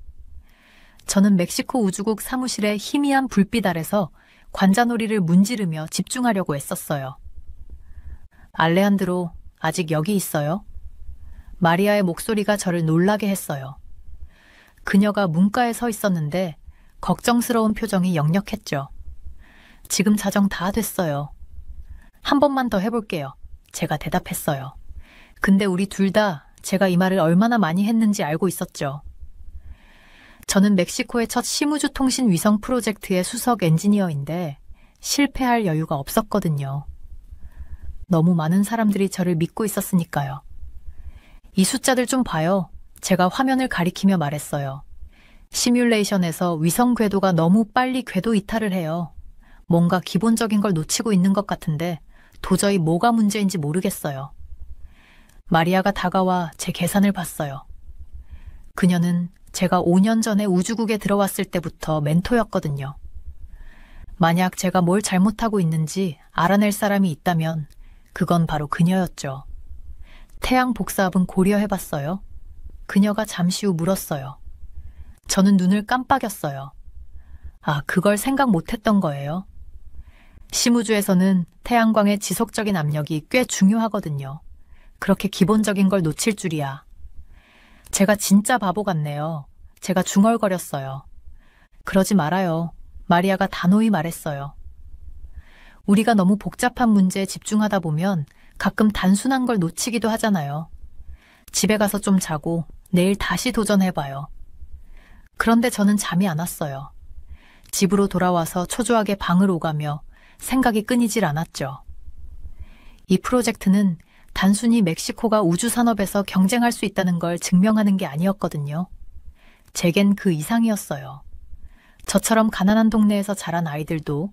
저는 멕시코 우주국 사무실의 희미한 불빛 아래서 관자놀이를 문지르며 집중하려고 애썼어요. 알레한드로, 아직 여기 있어요? 마리아의 목소리가 저를 놀라게 했어요. 그녀가 문가에 서 있었는데 걱정스러운 표정이 역력했죠. 지금 자정 다 됐어요. 한 번만 더 해볼게요. 제가 대답했어요. 근데 우리 둘 다 제가 이 말을 얼마나 많이 했는지 알고 있었죠. 저는 멕시코의 첫 심우주 통신 위성 프로젝트의 수석 엔지니어인데 실패할 여유가 없었거든요. 너무 많은 사람들이 저를 믿고 있었으니까요. 이 숫자들 좀 봐요. 제가 화면을 가리키며 말했어요. 시뮬레이션에서 위성 궤도가 너무 빨리 궤도 이탈을 해요. 뭔가 기본적인 걸 놓치고 있는 것 같은데 도저히 뭐가 문제인지 모르겠어요. 마리아가 다가와 제 계산을 봤어요. 그녀는 제가 5년 전에 우주국에 들어왔을 때부터 멘토였거든요. 만약 제가 뭘 잘못하고 있는지 알아낼 사람이 있다면 그건 바로 그녀였죠. 태양 복사합은 고려해봤어요? 그녀가 잠시 후 물었어요. 저는 눈을 깜빡였어요. 아, 그걸 생각 못했던 거예요. 심우주에서는 태양광의 지속적인 압력이 꽤 중요하거든요. 그렇게 기본적인 걸 놓칠 줄이야. 제가 진짜 바보 같네요. 제가 중얼거렸어요. 그러지 말아요. 마리아가 단호히 말했어요. 우리가 너무 복잡한 문제에 집중하다 보면 가끔 단순한 걸 놓치기도 하잖아요. 집에 가서 좀 자고 내일 다시 도전해봐요. 그런데 저는 잠이 안 왔어요. 집으로 돌아와서 초조하게 방을 오가며 생각이 끊이질 않았죠. 이 프로젝트는 단순히 멕시코가 우주산업에서 경쟁할 수 있다는 걸 증명하는 게 아니었거든요. 제겐 그 이상이었어요. 저처럼 가난한 동네에서 자란 아이들도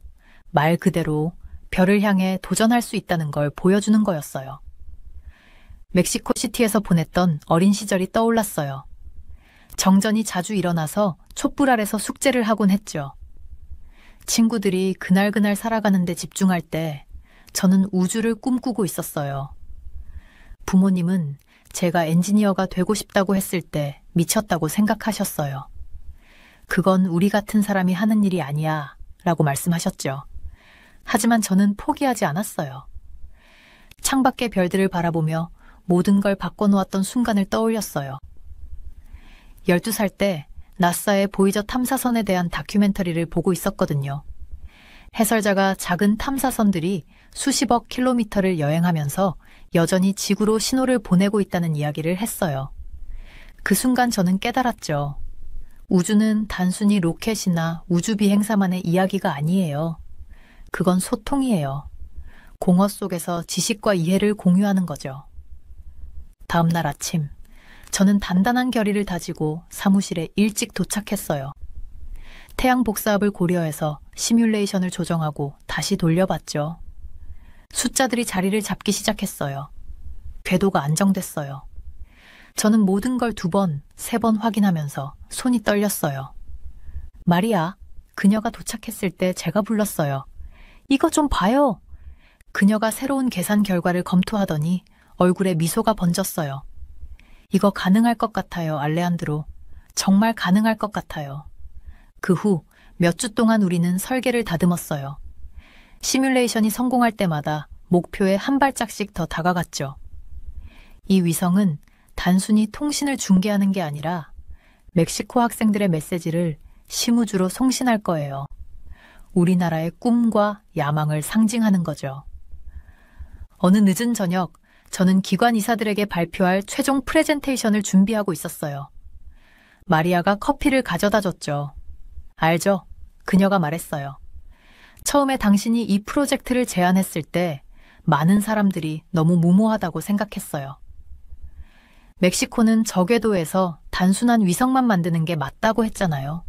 말 그대로 별을 향해 도전할 수 있다는 걸 보여주는 거였어요. 멕시코 시티에서 보냈던 어린 시절이 떠올랐어요. 정전이 자주 일어나서 촛불 아래서 숙제를 하곤 했죠. 친구들이 그날그날 살아가는 데 집중할 때 저는 우주를 꿈꾸고 있었어요. 부모님은 제가 엔지니어가 되고 싶다고 했을 때 미쳤다고 생각하셨어요. 그건 우리 같은 사람이 하는 일이 아니야 라고 말씀하셨죠. 하지만 저는 포기하지 않았어요. 창밖의 별들을 바라보며 모든 걸 바꿔놓았던 순간을 떠올렸어요. 12살 때 나사의 보이저 탐사선에 대한 다큐멘터리를 보고 있었거든요. 해설자가 작은 탐사선들이 수십억 킬로미터를 여행하면서 여전히 지구로 신호를 보내고 있다는 이야기를 했어요. 그 순간 저는 깨달았죠. 우주는 단순히 로켓이나 우주 비행사만의 이야기가 아니에요. 그건 소통이에요. 공허 속에서 지식과 이해를 공유하는 거죠. 다음 날 아침, 저는 단단한 결의를 다지고 사무실에 일찍 도착했어요. 태양 복사합을 고려해서 시뮬레이션을 조정하고 다시 돌려봤죠. 숫자들이 자리를 잡기 시작했어요. 궤도가 안정됐어요. 저는 모든 걸 2번, 3번 확인하면서 손이 떨렸어요. 마리아, 그녀가 도착했을 때 제가 불렀어요. 이거 좀 봐요. 그녀가 새로운 계산 결과를 검토하더니 얼굴에 미소가 번졌어요. 이거 가능할 것 같아요, 알레한드로. 정말 가능할 것 같아요. 그 후 몇 주 동안 우리는 설계를 다듬었어요. 시뮬레이션이 성공할 때마다 목표에 한 발짝씩 더 다가갔죠. 이 위성은 단순히 통신을 중계하는 게 아니라 멕시코 학생들의 메시지를 심우주로 송신할 거예요. 우리나라의 꿈과 야망을 상징하는 거죠. 어느 늦은 저녁, 저는 기관 이사들에게 발표할 최종 프레젠테이션을 준비하고 있었어요. 마리아가 커피를 가져다 줬죠. 알죠? 그녀가 말했어요. 처음에 당신이 이 프로젝트를 제안했을 때 많은 사람들이 너무 무모하다고 생각했어요. 멕시코는 저궤도에서 단순한 위성만 만드는 게 맞다고 했잖아요.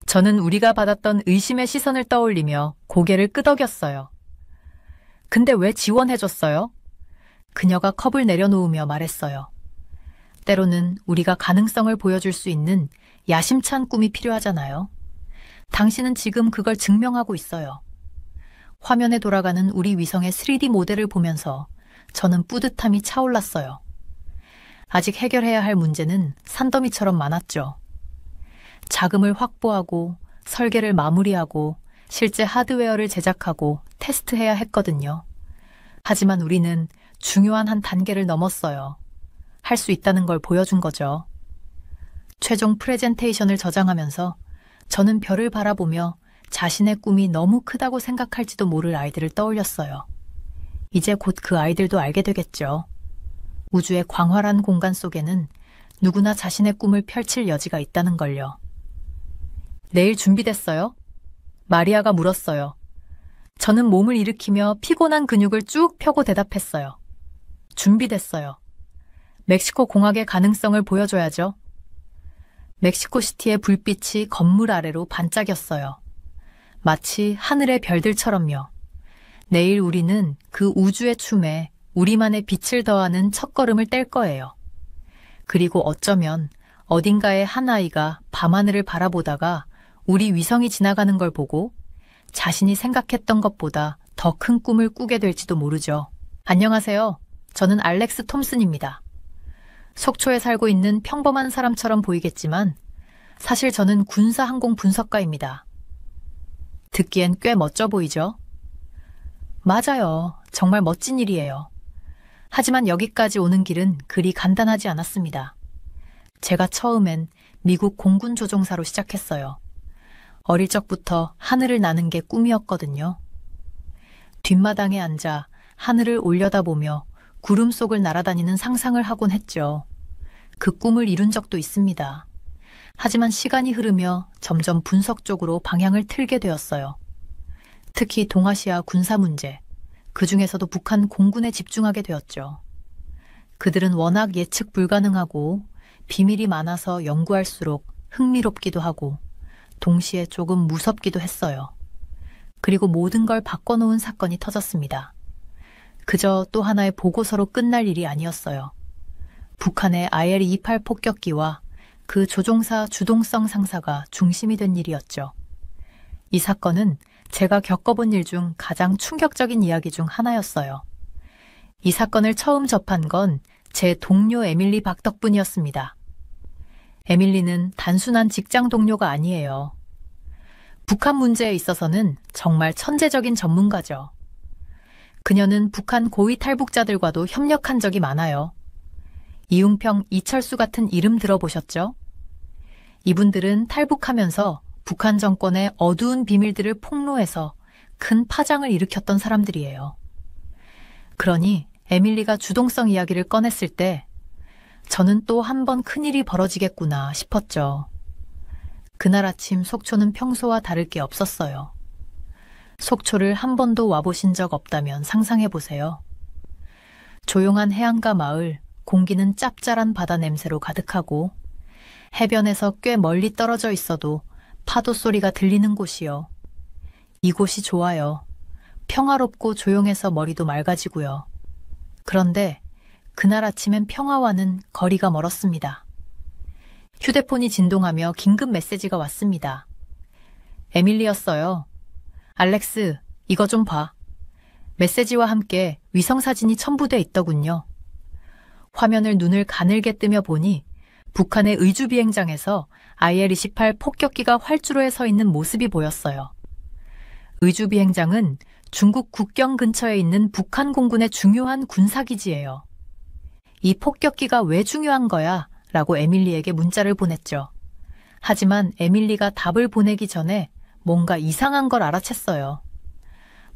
저는 우리가 받았던 의심의 시선을 떠올리며 고개를 끄덕였어요. 근데 왜 지원해줬어요? 그녀가 컵을 내려놓으며 말했어요. 때로는 우리가 가능성을 보여줄 수 있는 야심찬 꿈이 필요하잖아요. 당신은 지금 그걸 증명하고 있어요. 화면에 돌아가는 우리 위성의 3D 모델을 보면서 저는 뿌듯함이 차올랐어요. 아직 해결해야 할 문제는 산더미처럼 많았죠. 자금을 확보하고 설계를 마무리하고 실제 하드웨어를 제작하고 테스트해야 했거든요. 하지만 우리는 중요한 한 단계를 넘었어요. 할 수 있다는 걸 보여준 거죠. 최종 프레젠테이션을 저장하면서 저는 별을 바라보며 자신의 꿈이 너무 크다고 생각할지도 모를 아이들을 떠올렸어요. 이제 곧 그 아이들도 알게 되겠죠. 우주의 광활한 공간 속에는 누구나 자신의 꿈을 펼칠 여지가 있다는 걸요. 내일 준비됐어요? 마리아가 물었어요. 저는 몸을 일으키며 피곤한 근육을 쭉 펴고 대답했어요. 준비됐어요. 멕시코 공학의 가능성을 보여줘야죠. 멕시코시티의 불빛이 건물 아래로 반짝였어요. 마치 하늘의 별들처럼요. 내일 우리는 그 우주의 춤에 우리만의 빛을 더하는 첫걸음을 뗄 거예요. 그리고 어쩌면 어딘가의 한 아이가 밤하늘을 바라보다가 우리 위성이 지나가는 걸 보고 자신이 생각했던 것보다 더 큰 꿈을 꾸게 될지도 모르죠. 안녕하세요. 저는 알렉스 톰슨입니다. 속초에 살고 있는 평범한 사람처럼 보이겠지만 사실 저는 군사항공 분석가입니다. 듣기엔 꽤 멋져 보이죠? 맞아요. 정말 멋진 일이에요. 하지만 여기까지 오는 길은 그리 간단하지 않았습니다. 제가 처음엔 미국 공군 조종사로 시작했어요. 어릴 적부터 하늘을 나는 게 꿈이었거든요. 뒷마당에 앉아 하늘을 올려다보며 구름 속을 날아다니는 상상을 하곤 했죠. 그 꿈을 이룬 적도 있습니다. 하지만 시간이 흐르며 점점 분석 쪽으로 방향을 틀게 되었어요. 특히 동아시아 군사 문제, 그 중에서도 북한 공군에 집중하게 되었죠. 그들은 워낙 예측 불가능하고 비밀이 많아서 연구할수록 흥미롭기도 하고 동시에 조금 무섭기도 했어요. 그리고 모든 걸 바꿔놓은 사건이 터졌습니다. 그저 또 하나의 보고서로 끝날 일이 아니었어요. 북한의 IL-28 폭격기와 그 조종사 주동성 상사가 중심이 된 일이었죠. 이 사건은 제가 겪어본 일 중 가장 충격적인 이야기 중 하나였어요. 이 사건을 처음 접한 건 제 동료 에밀리 박 덕분이었습니다. 에밀리는 단순한 직장 동료가 아니에요. 북한 문제에 있어서는 정말 천재적인 전문가죠. 그녀는 북한 고위 탈북자들과도 협력한 적이 많아요. 이웅평, 이철수 같은 이름 들어보셨죠? 이분들은 탈북하면서 북한 정권의 어두운 비밀들을 폭로해서 큰 파장을 일으켰던 사람들이에요. 그러니 에밀리가 주동성 이야기를 꺼냈을 때 저는 또 한 번 큰일이 벌어지겠구나 싶었죠. 그날 아침 속초는 평소와 다를 게 없었어요. 속초를 한 번도 와보신 적 없다면 상상해보세요. 조용한 해안가 마을, 공기는 짭짤한 바다 냄새로 가득하고 해변에서 꽤 멀리 떨어져 있어도 파도 소리가 들리는 곳이요. 이곳이 좋아요. 평화롭고 조용해서 머리도 맑아지고요. 그런데 그날 아침엔 평화와는 거리가 멀었습니다. 휴대폰이 진동하며 긴급 메시지가 왔습니다. 에밀리였어요. 알렉스, 이거 좀 봐. 메시지와 함께 위성사진이 첨부돼 있더군요. 화면을 눈을 가늘게 뜨며 보니 북한의 의주 비행장에서 IL-28 폭격기가 활주로에 서 있는 모습이 보였어요. 의주 비행장은 중국 국경 근처에 있는 북한 공군의 중요한 군사기지예요. 이 폭격기가 왜 중요한 거야? 라고 에밀리에게 문자를 보냈죠. 하지만 에밀리가 답을 보내기 전에 뭔가 이상한 걸 알아챘어요.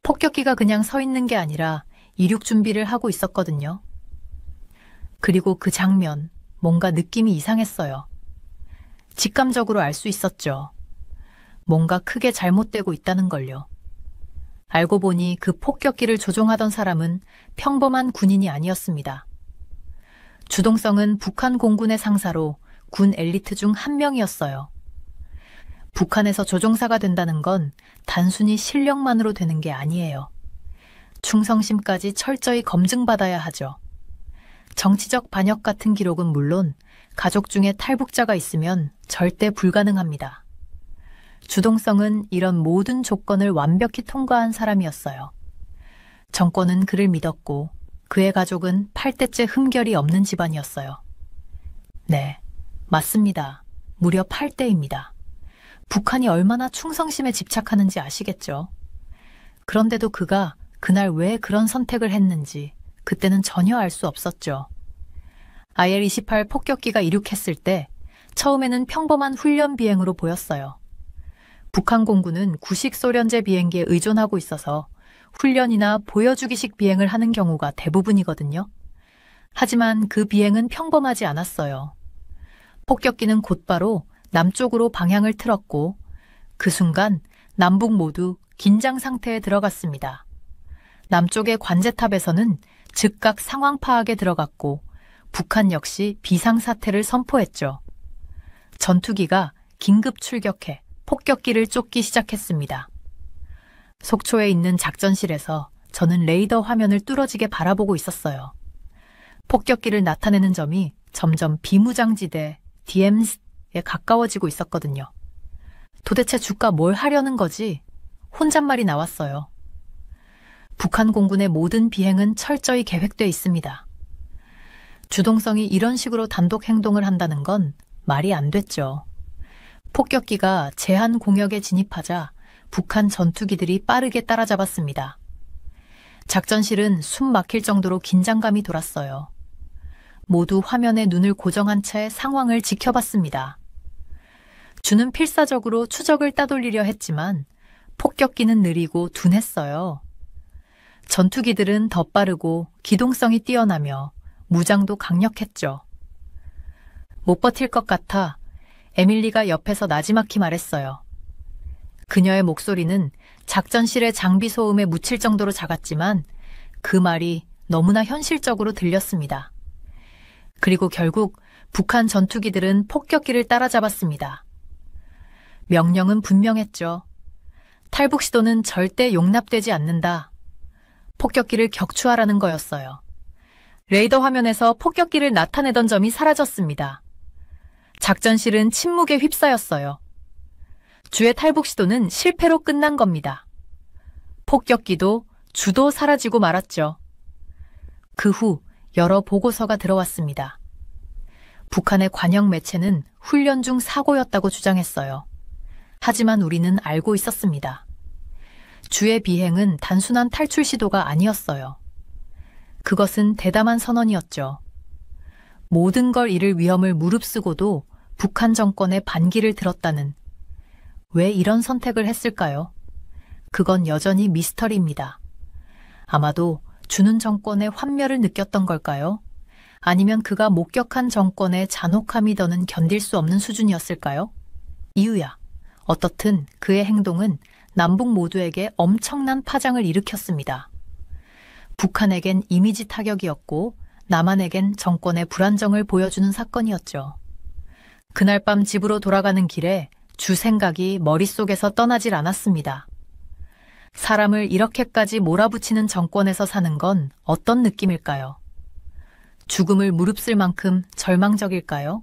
폭격기가 그냥 서 있는 게 아니라 이륙 준비를 하고 있었거든요. 그리고 그 장면, 뭔가 느낌이 이상했어요. 직감적으로 알 수 있었죠. 뭔가 크게 잘못되고 있다는 걸요. 알고 보니 그 폭격기를 조종하던 사람은 평범한 군인이 아니었습니다. 주동성은 북한 공군의 상사로 군 엘리트 중 한 명이었어요. 북한에서 조종사가 된다는 건 단순히 실력만으로 되는 게 아니에요. 충성심까지 철저히 검증받아야 하죠. 정치적 반역 같은 기록은 물론 가족 중에 탈북자가 있으면 절대 불가능합니다. 주동성은 이런 모든 조건을 완벽히 통과한 사람이었어요. 정권은 그를 믿었고 그의 가족은 8대째 흠결이 없는 집안이었어요. 네, 맞습니다. 무려 8대입니다. 북한이 얼마나 충성심에 집착하는지 아시겠죠? 그런데도 그가 그날 왜 그런 선택을 했는지 그때는 전혀 알 수 없었죠. IL-28 폭격기가 이륙했을 때 처음에는 평범한 훈련 비행으로 보였어요. 북한 공군은 구식 소련제 비행기에 의존하고 있어서 훈련이나 보여주기식 비행을 하는 경우가 대부분이거든요. 하지만 그 비행은 평범하지 않았어요. 폭격기는 곧바로 남쪽으로 방향을 틀었고 그 순간 남북 모두 긴장 상태에 들어갔습니다. 남쪽의 관제탑에서는 즉각 상황 파악에 들어갔고 북한 역시 비상사태를 선포했죠. 전투기가 긴급 출격해 폭격기를 쫓기 시작했습니다. 속초에 있는 작전실에서 저는 레이더 화면을 뚫어지게 바라보고 있었어요. 폭격기를 나타내는 점이 점점 비무장지대 DMZ에 가까워지고 있었거든요. 도대체 주가 뭘 하려는 거지? 혼잣말이 나왔어요. 북한 공군의 모든 비행은 철저히 계획돼 있습니다. 주동성이 이런 식으로 단독 행동을 한다는 건 말이 안 됐죠. 폭격기가 제한 공역에 진입하자 북한 전투기들이 빠르게 따라잡았습니다. 작전실은 숨 막힐 정도로 긴장감이 돌았어요. 모두 화면에 눈을 고정한 채 상황을 지켜봤습니다. 주는 필사적으로 추적을 따돌리려 했지만 폭격기는 느리고 둔했어요. 전투기들은 더 빠르고 기동성이 뛰어나며 무장도 강력했죠. 못 버틸 것 같아 에밀리가 옆에서 나지막히 말했어요. 그녀의 목소리는 작전실의 장비 소음에 묻힐 정도로 작았지만 그 말이 너무나 현실적으로 들렸습니다. 그리고 결국 북한 전투기들은 폭격기를 따라잡았습니다. 명령은 분명했죠. 탈북 시도는 절대 용납되지 않는다. 폭격기를 격추하라는 거였어요. 레이더 화면에서 폭격기를 나타내던 점이 사라졌습니다. 작전실은 침묵에 휩싸였어요. 주의 탈북 시도는 실패로 끝난 겁니다. 폭격기도 주도 사라지고 말았죠. 그 후 여러 보고서가 들어왔습니다. 북한의 관영 매체는 훈련 중 사고였다고 주장했어요. 하지만 우리는 알고 있었습니다. 주의 비행은 단순한 탈출 시도가 아니었어요. 그것은 대담한 선언이었죠. 모든 걸 잃을 위험을 무릅쓰고도 북한 정권의 반기를 들었다는. 왜 이런 선택을 했을까요? 그건 여전히 미스터리입니다. 아마도 주는 정권의 환멸을 느꼈던 걸까요? 아니면 그가 목격한 정권의 잔혹함이 더는 견딜 수 없는 수준이었을까요? 이유야. 어떻든 그의 행동은 남북 모두에게 엄청난 파장을 일으켰습니다. 북한에겐 이미지 타격이었고 남한에겐 정권의 불안정을 보여주는 사건이었죠. 그날 밤 집으로 돌아가는 길에 주 생각이 머릿속에서 떠나질 않았습니다. 사람을 이렇게까지 몰아붙이는 정권에서 사는 건 어떤 느낌일까요? 죽음을 무릅쓸 만큼 절망적일까요?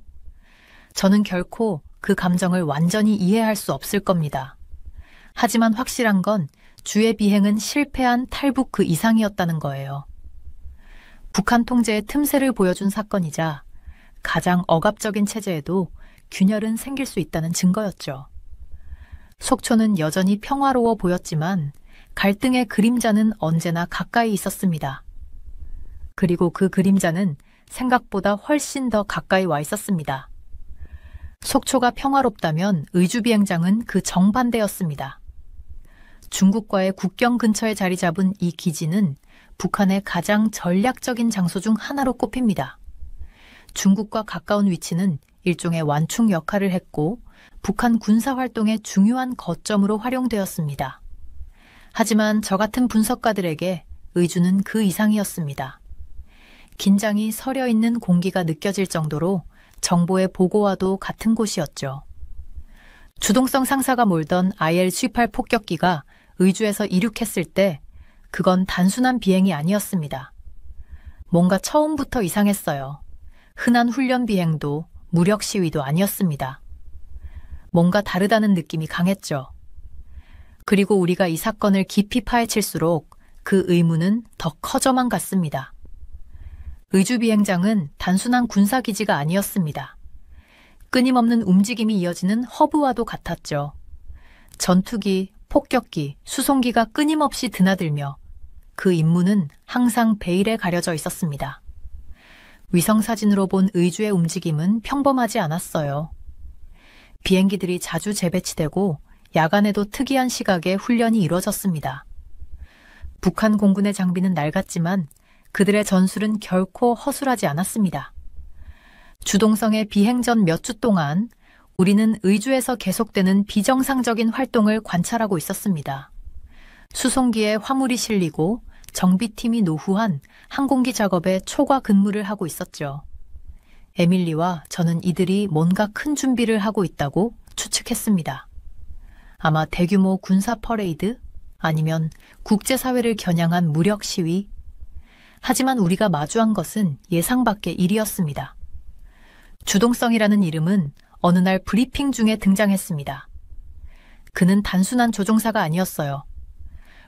저는 결코 그 감정을 완전히 이해할 수 없을 겁니다. 하지만 확실한 건 주의 비행은 실패한 탈북 그 이상이었다는 거예요. 북한 통제의 틈새를 보여준 사건이자 가장 억압적인 체제에도 균열은 생길 수 있다는 증거였죠. 속초는 여전히 평화로워 보였지만 갈등의 그림자는 언제나 가까이 있었습니다. 그리고 그 그림자는 생각보다 훨씬 더 가까이 와 있었습니다. 속초가 평화롭다면 의주 비행장은 그 정반대였습니다. 중국과의 국경 근처에 자리 잡은 이 기지는 북한의 가장 전략적인 장소 중 하나로 꼽힙니다. 중국과 가까운 위치는 일종의 완충 역할을 했고 북한 군사활동의 중요한 거점으로 활용되었습니다. 하지만 저 같은 분석가들에게 의주는 그 이상이었습니다. 긴장이 서려 있는 공기가 느껴질 정도로 정보의 보고와도 같은 곳이었죠. 주동성 상사가 몰던 IL-18 폭격기가 의주에서 이륙했을 때 그건 단순한 비행이 아니었습니다. 뭔가 처음부터 이상했어요. 흔한 훈련 비행도 무력 시위도 아니었습니다. 뭔가 다르다는 느낌이 강했죠. 그리고 우리가 이 사건을 깊이 파헤칠수록 그 의문은 더 커져만 갔습니다. 의주 비행장은 단순한 군사기지가 아니었습니다. 끊임없는 움직임이 이어지는 허브와도 같았죠. 전투기, 폭격기, 수송기가 끊임없이 드나들며 그 임무는 항상 베일에 가려져 있었습니다. 위성사진으로 본 의주의 움직임은 평범하지 않았어요. 비행기들이 자주 재배치되고 야간에도 특이한 시각에 훈련이 이루어졌습니다. 북한 공군의 장비는 낡았지만 그들의 전술은 결코 허술하지 않았습니다. 주동성의 비행 전 몇 주 동안 우리는 의주에서 계속되는 비정상적인 활동을 관찰하고 있었습니다. 수송기에 화물이 실리고 정비팀이 노후한 항공기 작업에 초과 근무를 하고 있었죠. 에밀리와 저는 이들이 뭔가 큰 준비를 하고 있다고 추측했습니다. 아마 대규모 군사 퍼레이드 아니면 국제사회를 겨냥한 무력 시위. 하지만 우리가 마주한 것은 예상 밖의 일이었습니다. 주동성이라는 이름은 어느 날 브리핑 중에 등장했습니다. 그는 단순한 조종사가 아니었어요.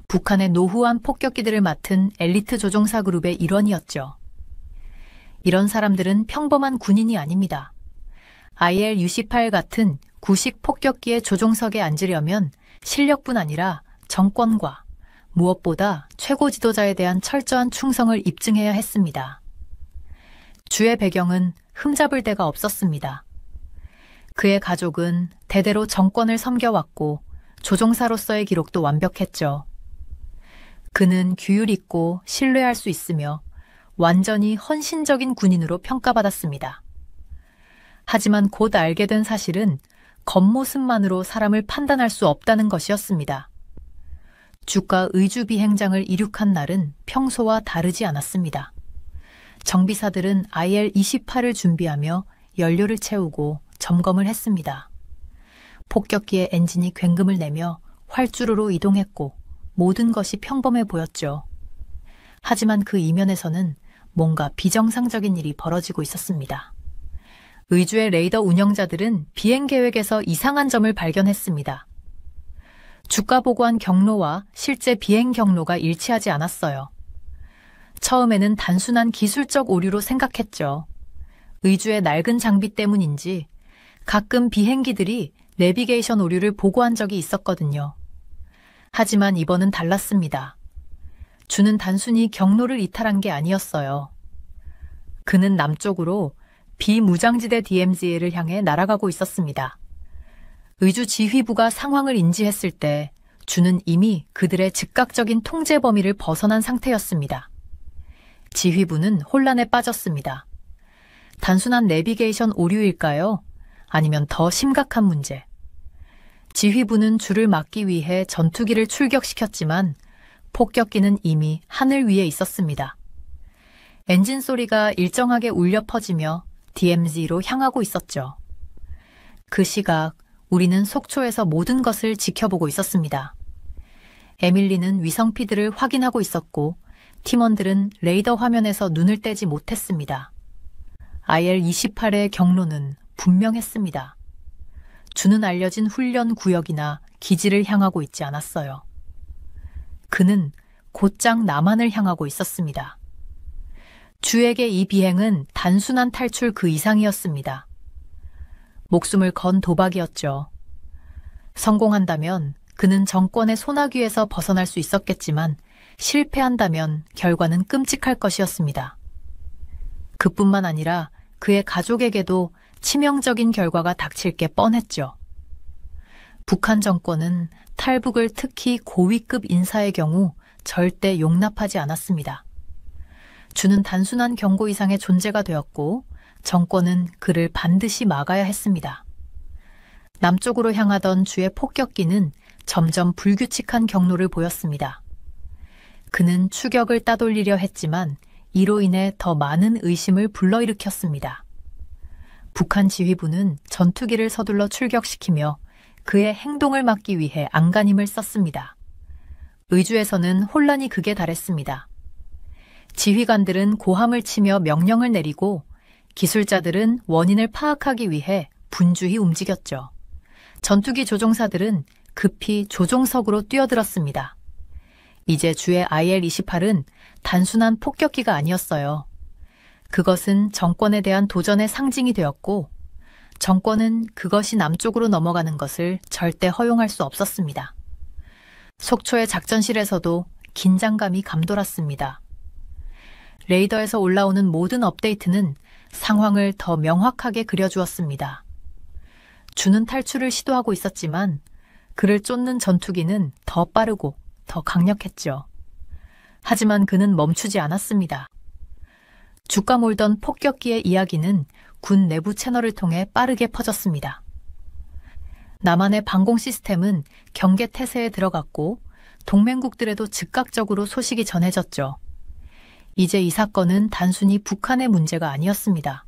북한의 노후한 폭격기들을 맡은 엘리트 조종사 그룹의 일원이었죠. 이런 사람들은 평범한 군인이 아닙니다. IL-U-18 같은 구식 폭격기의 조종석에 앉으려면 실력뿐 아니라 정권과 무엇보다 최고 지도자에 대한 철저한 충성을 입증해야 했습니다. 주의 배경은 흠잡을 데가 없었습니다. 그의 가족은 대대로 정권을 섬겨왔고 조종사로서의 기록도 완벽했죠. 그는 규율 있고 신뢰할 수 있으며 완전히 헌신적인 군인으로 평가받았습니다. 하지만 곧 알게 된 사실은 겉모습만으로 사람을 판단할 수 없다는 것이었습니다. 주가 의주 비행장을 이륙한 날은 평소와 다르지 않았습니다. 정비사들은 IL-28을 준비하며 연료를 채우고 점검을 했습니다. 폭격기의 엔진이 굉금을 내며 활주로로 이동했고 모든 것이 평범해 보였죠. 하지만 그 이면에서는 뭔가 비정상적인 일이 벌어지고 있었습니다. 의주의 레이더 운영자들은 비행 계획에서 이상한 점을 발견했습니다. 주가 보고한 경로와 실제 비행 경로가 일치하지 않았어요. 처음에는 단순한 기술적 오류로 생각했죠. 의주의 낡은 장비 때문인지 가끔 비행기들이 내비게이션 오류를 보고한 적이 있었거든요. 하지만 이번은 달랐습니다. 주는 단순히 경로를 이탈한 게 아니었어요. 그는 남쪽으로 비무장지대 DMZ를 향해 날아가고 있었습니다. 의주 지휘부가 상황을 인지했을 때 주는 이미 그들의 즉각적인 통제 범위를 벗어난 상태였습니다. 지휘부는 혼란에 빠졌습니다. 단순한 내비게이션 오류일까요? 아니면 더 심각한 문제? 지휘부는 주를 막기 위해 전투기를 출격시켰지만 폭격기는 이미 하늘 위에 있었습니다. 엔진 소리가 일정하게 울려 퍼지며 DMZ로 향하고 있었죠. 그 시각 우리는 속초에서 모든 것을 지켜보고 있었습니다. 에밀리는 위성 피드를 확인하고 있었고 팀원들은 레이더 화면에서 눈을 떼지 못했습니다. IL-28의 경로는 분명했습니다. 주는 알려진 훈련 구역이나 기지를 향하고 있지 않았어요. 그는 곧장 남한을 향하고 있었습니다. 주에게 이 비행은 단순한 탈출 그 이상이었습니다. 목숨을 건 도박이었죠. 성공한다면 그는 정권의 소나귀에서 벗어날 수 있었겠지만 실패한다면 결과는 끔찍할 것이었습니다. 그뿐만 아니라 그의 가족에게도 치명적인 결과가 닥칠 게 뻔했죠. 북한 정권은 탈북을 특히 고위급 인사의 경우 절대 용납하지 않았습니다. 주는 단순한 경고 이상의 존재가 되었고 정권은 그를 반드시 막아야 했습니다. 남쪽으로 향하던 주의 폭격기는 점점 불규칙한 경로를 보였습니다. 그는 추격을 따돌리려 했지만 이로 인해 더 많은 의심을 불러일으켰습니다. 북한 지휘부는 전투기를 서둘러 출격시키며 그의 행동을 막기 위해 안간힘을 썼습니다. 의주에서는 혼란이 극에 달했습니다. 지휘관들은 고함을 치며 명령을 내리고 기술자들은 원인을 파악하기 위해 분주히 움직였죠. 전투기 조종사들은 급히 조종석으로 뛰어들었습니다. 이제 주의 IL-28은 단순한 폭격기가 아니었어요. 그것은 정권에 대한 도전의 상징이 되었고 정권은 그것이 남쪽으로 넘어가는 것을 절대 허용할 수 없었습니다. 속초의 작전실에서도 긴장감이 감돌았습니다. 레이더에서 올라오는 모든 업데이트는 상황을 더 명확하게 그려주었습니다. 주는 탈출을 시도하고 있었지만 그를 쫓는 전투기는 더 빠르고 더 강력했죠. 하지만 그는 멈추지 않았습니다. 주가 몰던 폭격기의 이야기는 군 내부 채널을 통해 빠르게 퍼졌습니다. 남한의 방공 시스템은 경계 태세에 들어갔고 동맹국들에도 즉각적으로 소식이 전해졌죠. 이제 이 사건은 단순히 북한의 문제가 아니었습니다.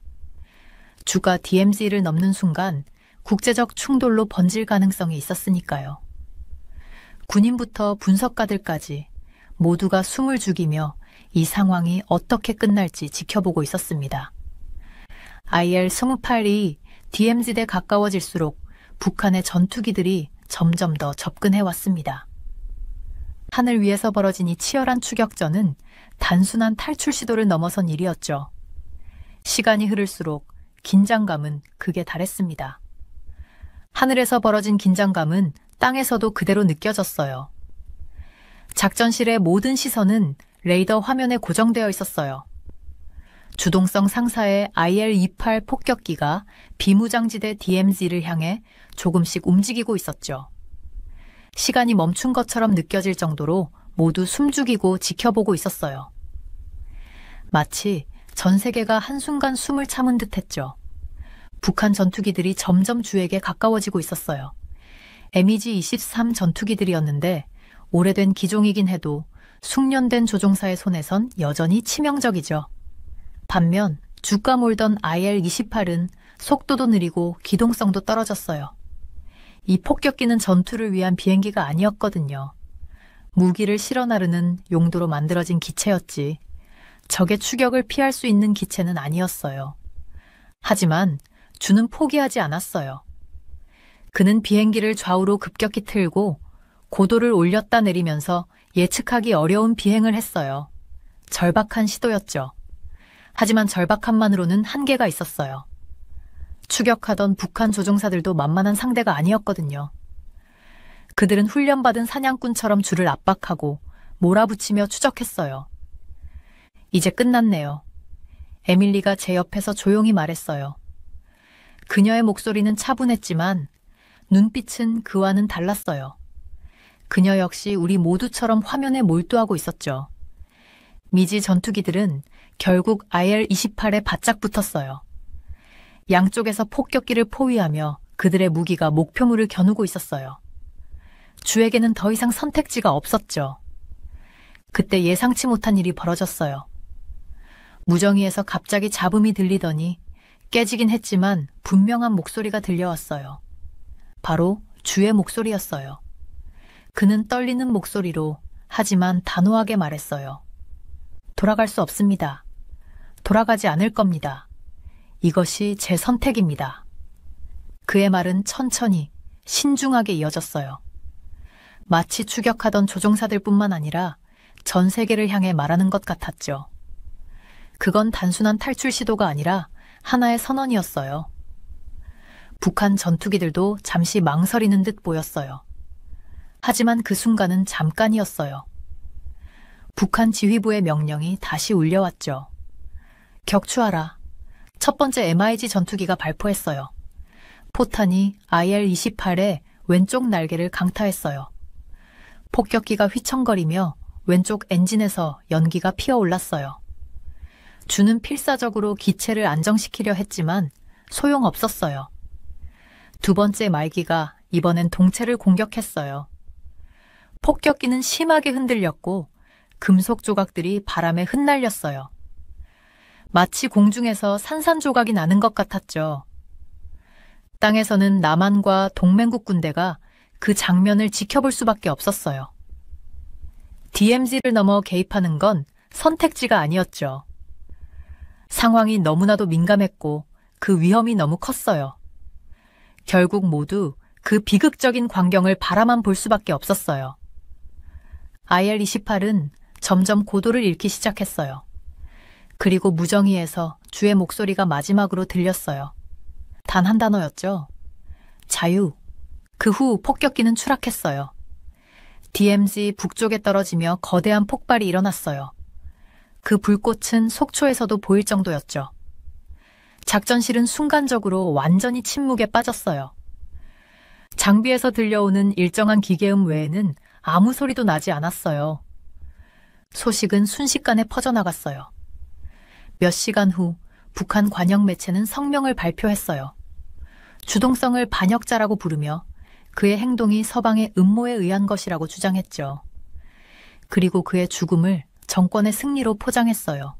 주가 DMZ를 넘는 순간 국제적 충돌로 번질 가능성이 있었으니까요. 군인부터 분석가들까지 모두가 숨을 죽이며 이 상황이 어떻게 끝날지 지켜보고 있었습니다. IL-28이 DMZ에 가까워질수록 북한의 전투기들이 점점 더 접근해 왔습니다. 하늘 위에서 벌어진 이 치열한 추격전은 단순한 탈출 시도를 넘어선 일이었죠. 시간이 흐를수록 긴장감은 극에 달했습니다. 하늘에서 벌어진 긴장감은 땅에서도 그대로 느껴졌어요. 작전실의 모든 시선은 레이더 화면에 고정되어 있었어요. 주동성 상사의 IL-28 폭격기가 비무장지대 DMZ를 향해 조금씩 움직이고 있었죠. 시간이 멈춘 것처럼 느껴질 정도로 모두 숨죽이고 지켜보고 있었어요. 마치 전 세계가 한순간 숨을 참은 듯했죠. 북한 전투기들이 점점 주에게 가까워지고 있었어요. MEG-23 전투기들이었는데 오래된 기종이긴 해도 숙련된 조종사의 손에선 여전히 치명적이죠. 반면 주가 몰던 IL-28은 속도도 느리고 기동성도 떨어졌어요. 이 폭격기는 전투를 위한 비행기가 아니었거든요. 무기를 실어 나르는 용도로 만들어진 기체였지 적의 추격을 피할 수 있는 기체는 아니었어요. 하지만 주는 포기하지 않았어요. 그는 비행기를 좌우로 급격히 틀고 고도를 올렸다 내리면서 예측하기 어려운 비행을 했어요. 절박한 시도였죠. 하지만 절박함만으로는 한계가 있었어요. 추격하던 북한 조종사들도 만만한 상대가 아니었거든요. 그들은 훈련받은 사냥꾼처럼 줄을 압박하고 몰아붙이며 추적했어요. 이제 끝났네요. 에밀리가 제 옆에서 조용히 말했어요. 그녀의 목소리는 차분했지만 눈빛은 그와는 달랐어요. 그녀 역시 우리 모두처럼 화면에 몰두하고 있었죠. 미지 전투기들은 결국 IL-28에 바짝 붙었어요. 양쪽에서 폭격기를 포위하며 그들의 무기가 목표물을 겨누고 있었어요. 주에게는 더 이상 선택지가 없었죠. 그때 예상치 못한 일이 벌어졌어요. 무정위에서 갑자기 잡음이 들리더니 깨지긴 했지만 분명한 목소리가 들려왔어요. 바로 주의 목소리였어요. 그는 떨리는 목소리로 하지만 단호하게 말했어요. 돌아갈 수 없습니다. 돌아가지 않을 겁니다. 이것이 제 선택입니다. 그의 말은 천천히 신중하게 이어졌어요. 마치 추격하던 조종사들뿐만 아니라 전 세계를 향해 말하는 것 같았죠. 그건 단순한 탈출 시도가 아니라 하나의 선언이었어요. 북한 전투기들도 잠시 망설이는 듯 보였어요. 하지만 그 순간은 잠깐이었어요. 북한 지휘부의 명령이 다시 울려왔죠. 격추하라. 첫 번째 MIG 전투기가 발포했어요. 포탄이 IL-28의 왼쪽 날개를 강타했어요. 폭격기가 휘청거리며 왼쪽 엔진에서 연기가 피어올랐어요. 주는 필사적으로 기체를 안정시키려 했지만 소용없었어요. 두 번째 말기가 이번엔 동체를 공격했어요. 폭격기는 심하게 흔들렸고 금속 조각들이 바람에 흩날렸어요. 마치 공중에서 산산조각이 나는 것 같았죠. 땅에서는 남한과 동맹국 군대가 그 장면을 지켜볼 수밖에 없었어요. DMZ를 넘어 개입하는 건 선택지가 아니었죠. 상황이 너무나도 민감했고 그 위험이 너무 컸어요. 결국 모두 그 비극적인 광경을 바라만 볼 수밖에 없었어요. IL-28은 점점 고도를 잃기 시작했어요. 그리고 무정위에서 주의 목소리가 마지막으로 들렸어요. 단 한 단어였죠. 자유. 그 후 폭격기는 추락했어요. DMZ 북쪽에 떨어지며 거대한 폭발이 일어났어요. 그 불꽃은 속초에서도 보일 정도였죠. 작전실은 순간적으로 완전히 침묵에 빠졌어요. 장비에서 들려오는 일정한 기계음 외에는 아무 소리도 나지 않았어요. 소식은 순식간에 퍼져나갔어요. 몇 시간 후 북한 관영 매체는 성명을 발표했어요. 주동성을 반역자라고 부르며 그의 행동이 서방의 음모에 의한 것이라고 주장했죠. 그리고 그의 죽음을 정권의 승리로 포장했어요.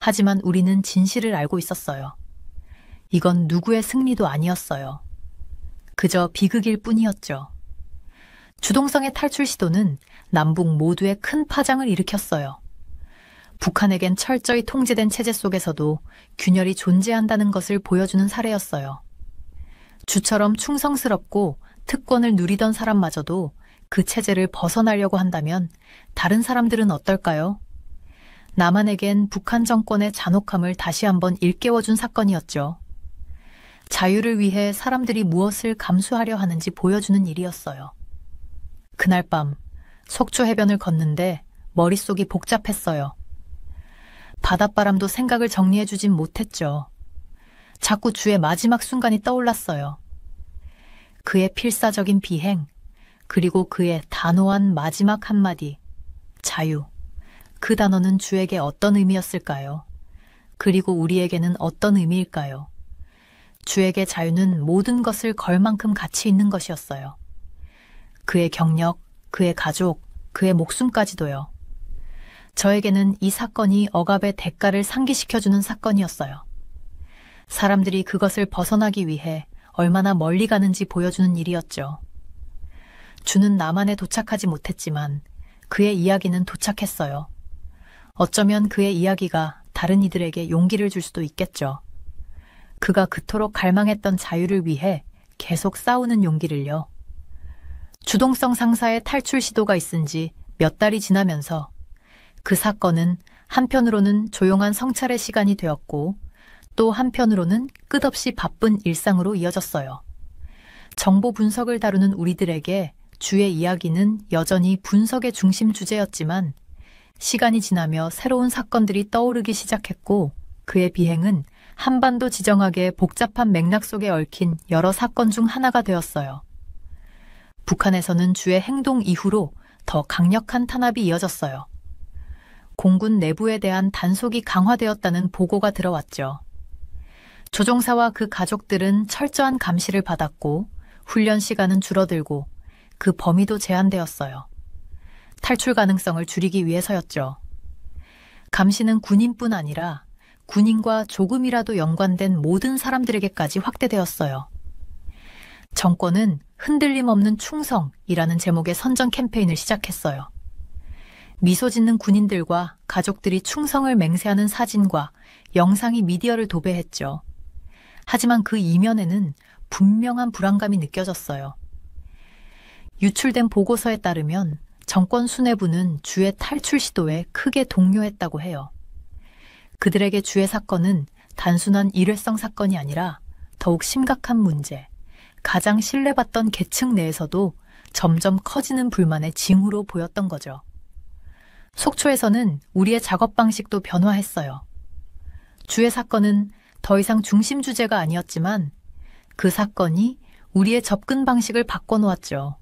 하지만 우리는 진실을 알고 있었어요. 이건 누구의 승리도 아니었어요. 그저 비극일 뿐이었죠. 주동성의 탈출 시도는 남북 모두에 큰 파장을 일으켰어요. 북한에겐 철저히 통제된 체제 속에서도 균열이 존재한다는 것을 보여주는 사례였어요. 주처럼 충성스럽고 특권을 누리던 사람마저도 그 체제를 벗어나려고 한다면 다른 사람들은 어떨까요? 남한에겐 북한 정권의 잔혹함을 다시 한번 일깨워준 사건이었죠. 자유를 위해 사람들이 무엇을 감수하려 하는지 보여주는 일이었어요. 그날 밤 속초 해변을 걷는데 머릿속이 복잡했어요. 바닷바람도 생각을 정리해주진 못했죠. 자꾸 주의 마지막 순간이 떠올랐어요. 그의 필사적인 비행, 그리고 그의 단호한 마지막 한마디, 자유. 그 단어는 주에게 어떤 의미였을까요? 그리고 우리에게는 어떤 의미일까요? 주에게 자유는 모든 것을 걸 만큼 가치 있는 것이었어요. 그의 경력, 그의 가족, 그의 목숨까지도요. 저에게는 이 사건이 억압의 대가를 상기시켜주는 사건이었어요. 사람들이 그것을 벗어나기 위해 얼마나 멀리 가는지 보여주는 일이었죠. 주는 남한에 도착하지 못했지만 그의 이야기는 도착했어요. 어쩌면 그의 이야기가 다른 이들에게 용기를 줄 수도 있겠죠. 그가 그토록 갈망했던 자유를 위해 계속 싸우는 용기를요. 주동성 상사의 탈출 시도가 있은 지 몇 달이 지나면서 그 사건은 한편으로는 조용한 성찰의 시간이 되었고 또 한편으로는 끝없이 바쁜 일상으로 이어졌어요. 정보 분석을 다루는 우리들에게 주의 이야기는 여전히 분석의 중심 주제였지만 시간이 지나며 새로운 사건들이 떠오르기 시작했고 그의 비행은 한반도 지정학의 복잡한 맥락 속에 얽힌 여러 사건 중 하나가 되었어요. 북한에서는 주의 행동 이후로 더 강력한 탄압이 이어졌어요. 공군 내부에 대한 단속이 강화되었다는 보고가 들어왔죠. 조종사와 그 가족들은 철저한 감시를 받았고 훈련 시간은 줄어들고 그 범위도 제한되었어요. 탈출 가능성을 줄이기 위해서였죠. 감시는 군인뿐 아니라 군인과 조금이라도 연관된 모든 사람들에게까지 확대되었어요. 정권은 흔들림 없는 충성이라는 제목의 선전 캠페인을 시작했어요. 미소 짓는 군인들과 가족들이 충성을 맹세하는 사진과 영상이 미디어를 도배했죠. 하지만 그 이면에는 분명한 불안감이 느껴졌어요. 유출된 보고서에 따르면 정권 수뇌부는 주의 탈출 시도에 크게 동요했다고 해요. 그들에게 주의 사건은 단순한 일회성 사건이 아니라 더욱 심각한 문제, 가장 신뢰받던 계층 내에서도 점점 커지는 불만의 징후로 보였던 거죠. 속초에서는 우리의 작업 방식도 변화했어요. 주의 사건은 더 이상 중심 주제가 아니었지만 그 사건이 우리의 접근 방식을 바꿔놓았죠.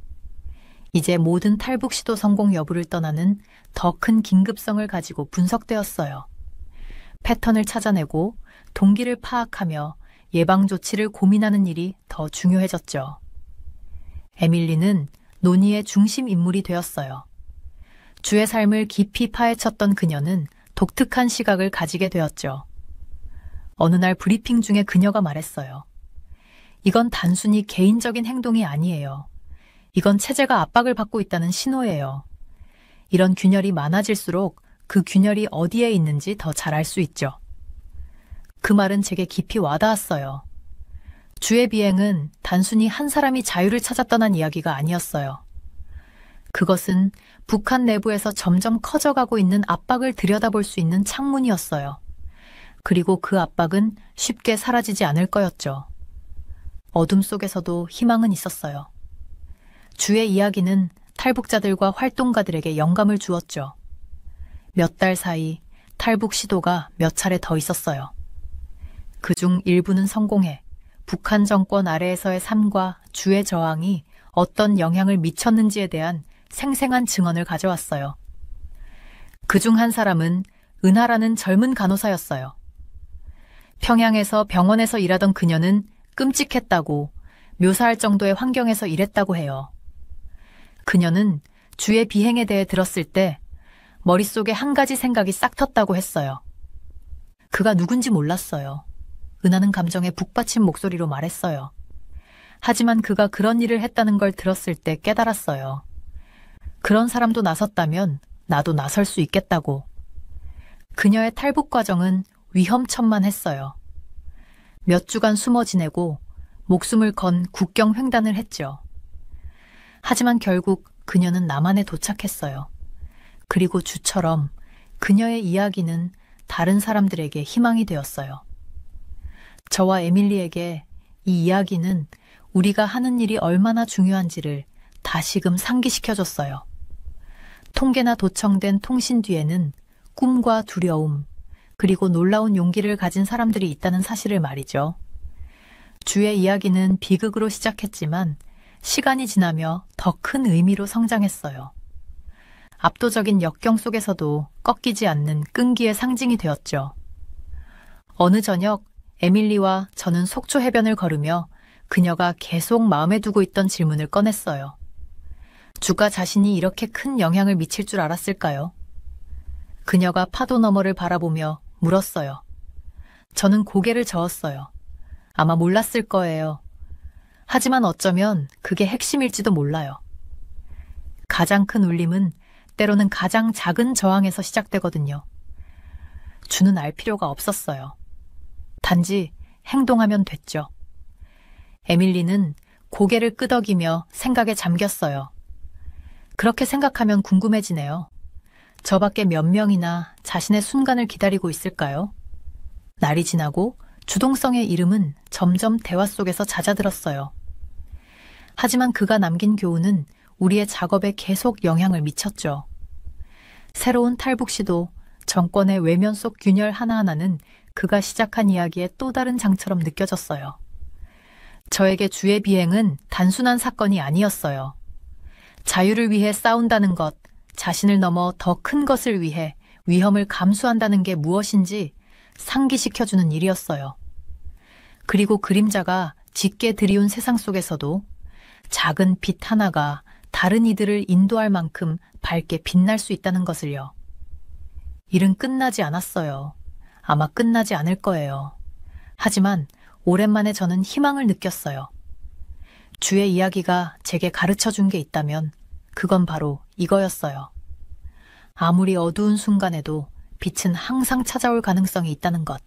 이제 모든 탈북 시도 성공 여부를 떠나는 더 큰 긴급성을 가지고 분석되었어요. 패턴을 찾아내고 동기를 파악하며 예방 조치를 고민하는 일이 더 중요해졌죠. 에밀리는 논의의 중심 인물이 되었어요. 주의 삶을 깊이 파헤쳤던 그녀는 독특한 시각을 가지게 되었죠. 어느 날 브리핑 중에 그녀가 말했어요. 이건 단순히 개인적인 행동이 아니에요. 이건 체제가 압박을 받고 있다는 신호예요. 이런 균열이 많아질수록 그 균열이 어디에 있는지 더 잘 알 수 있죠. 그 말은 제게 깊이 와닿았어요. 주의 비행은 단순히 한 사람이 자유를 찾았다는 이야기가 아니었어요. 그것은 북한 내부에서 점점 커져가고 있는 압박을 들여다볼 수 있는 창문이었어요. 그리고 그 압박은 쉽게 사라지지 않을 거였죠. 어둠 속에서도 희망은 있었어요. 주의 이야기는 탈북자들과 활동가들에게 영감을 주었죠. 몇 달 사이 탈북 시도가 몇 차례 더 있었어요. 그중 일부는 성공해 북한 정권 아래에서의 삶과 주의 저항이 어떤 영향을 미쳤는지에 대한 생생한 증언을 가져왔어요. 그중 한 사람은 은하라는 젊은 간호사였어요. 평양에서 병원에서 일하던 그녀는 끔찍했다고 묘사할 정도의 환경에서 일했다고 해요. 그녀는 주의 비행에 대해 들었을 때 머릿속에 한 가지 생각이 싹 텄다고 했어요. 그가 누군지 몰랐어요. 은하는 감정에 북받친 목소리로 말했어요. 하지만 그가 그런 일을 했다는 걸 들었을 때 깨달았어요. 그런 사람도 나섰다면 나도 나설 수 있겠다고. 그녀의 탈북 과정은 위험천만했어요. 몇 주간 숨어 지내고 목숨을 건 국경 횡단을 했죠. 하지만 결국 그녀는 남한에 도착했어요. 그리고 주처럼 그녀의 이야기는 다른 사람들에게 희망이 되었어요. 저와 에밀리에게 이 이야기는 우리가 하는 일이 얼마나 중요한지를 다시금 상기시켜줬어요. 통계나 도청된 통신 뒤에는 꿈과 두려움, 그리고 놀라운 용기를 가진 사람들이 있다는 사실을 말이죠. 주의 이야기는 비극으로 시작했지만 시간이 지나며 더 큰 의미로 성장했어요. 압도적인 역경 속에서도 꺾이지 않는 끈기의 상징이 되었죠. 어느 저녁 에밀리와 저는 속초 해변을 걸으며 그녀가 계속 마음에 두고 있던 질문을 꺼냈어요. 주가 자신이 이렇게 큰 영향을 미칠 줄 알았을까요? 그녀가 파도 너머를 바라보며 물었어요. 저는 고개를 저었어요. 아마 몰랐을 거예요. 하지만 어쩌면 그게 핵심일지도 몰라요. 가장 큰 울림은 때로는 가장 작은 저항에서 시작되거든요. 주는 알 필요가 없었어요. 단지 행동하면 됐죠. 에밀리는 고개를 끄덕이며 생각에 잠겼어요. 그렇게 생각하면 궁금해지네요. 저밖에 몇 명이나 자신의 순간을 기다리고 있을까요? 날이 지나고 주동성의 이름은 점점 대화 속에서 잦아들었어요. 하지만 그가 남긴 교훈은 우리의 작업에 계속 영향을 미쳤죠. 새로운 탈북 시도, 정권의 외면 속 균열 하나하나는 그가 시작한 이야기의 또 다른 장처럼 느껴졌어요. 저에게 주의 비행은 단순한 사건이 아니었어요. 자유를 위해 싸운다는 것, 자신을 넘어 더 큰 것을 위해 위험을 감수한다는 게 무엇인지 상기시켜주는 일이었어요. 그리고 그림자가 짙게 드리운 세상 속에서도 작은 빛 하나가 다른 이들을 인도할 만큼 밝게 빛날 수 있다는 것을요. 일은 끝나지 않았어요. 아마 끝나지 않을 거예요. 하지만 오랜만에 저는 희망을 느꼈어요. 주의 이야기가 제게 가르쳐준 게 있다면 그건 바로 이거였어요. 아무리 어두운 순간에도 빛은 항상 찾아올 가능성이 있다는 것.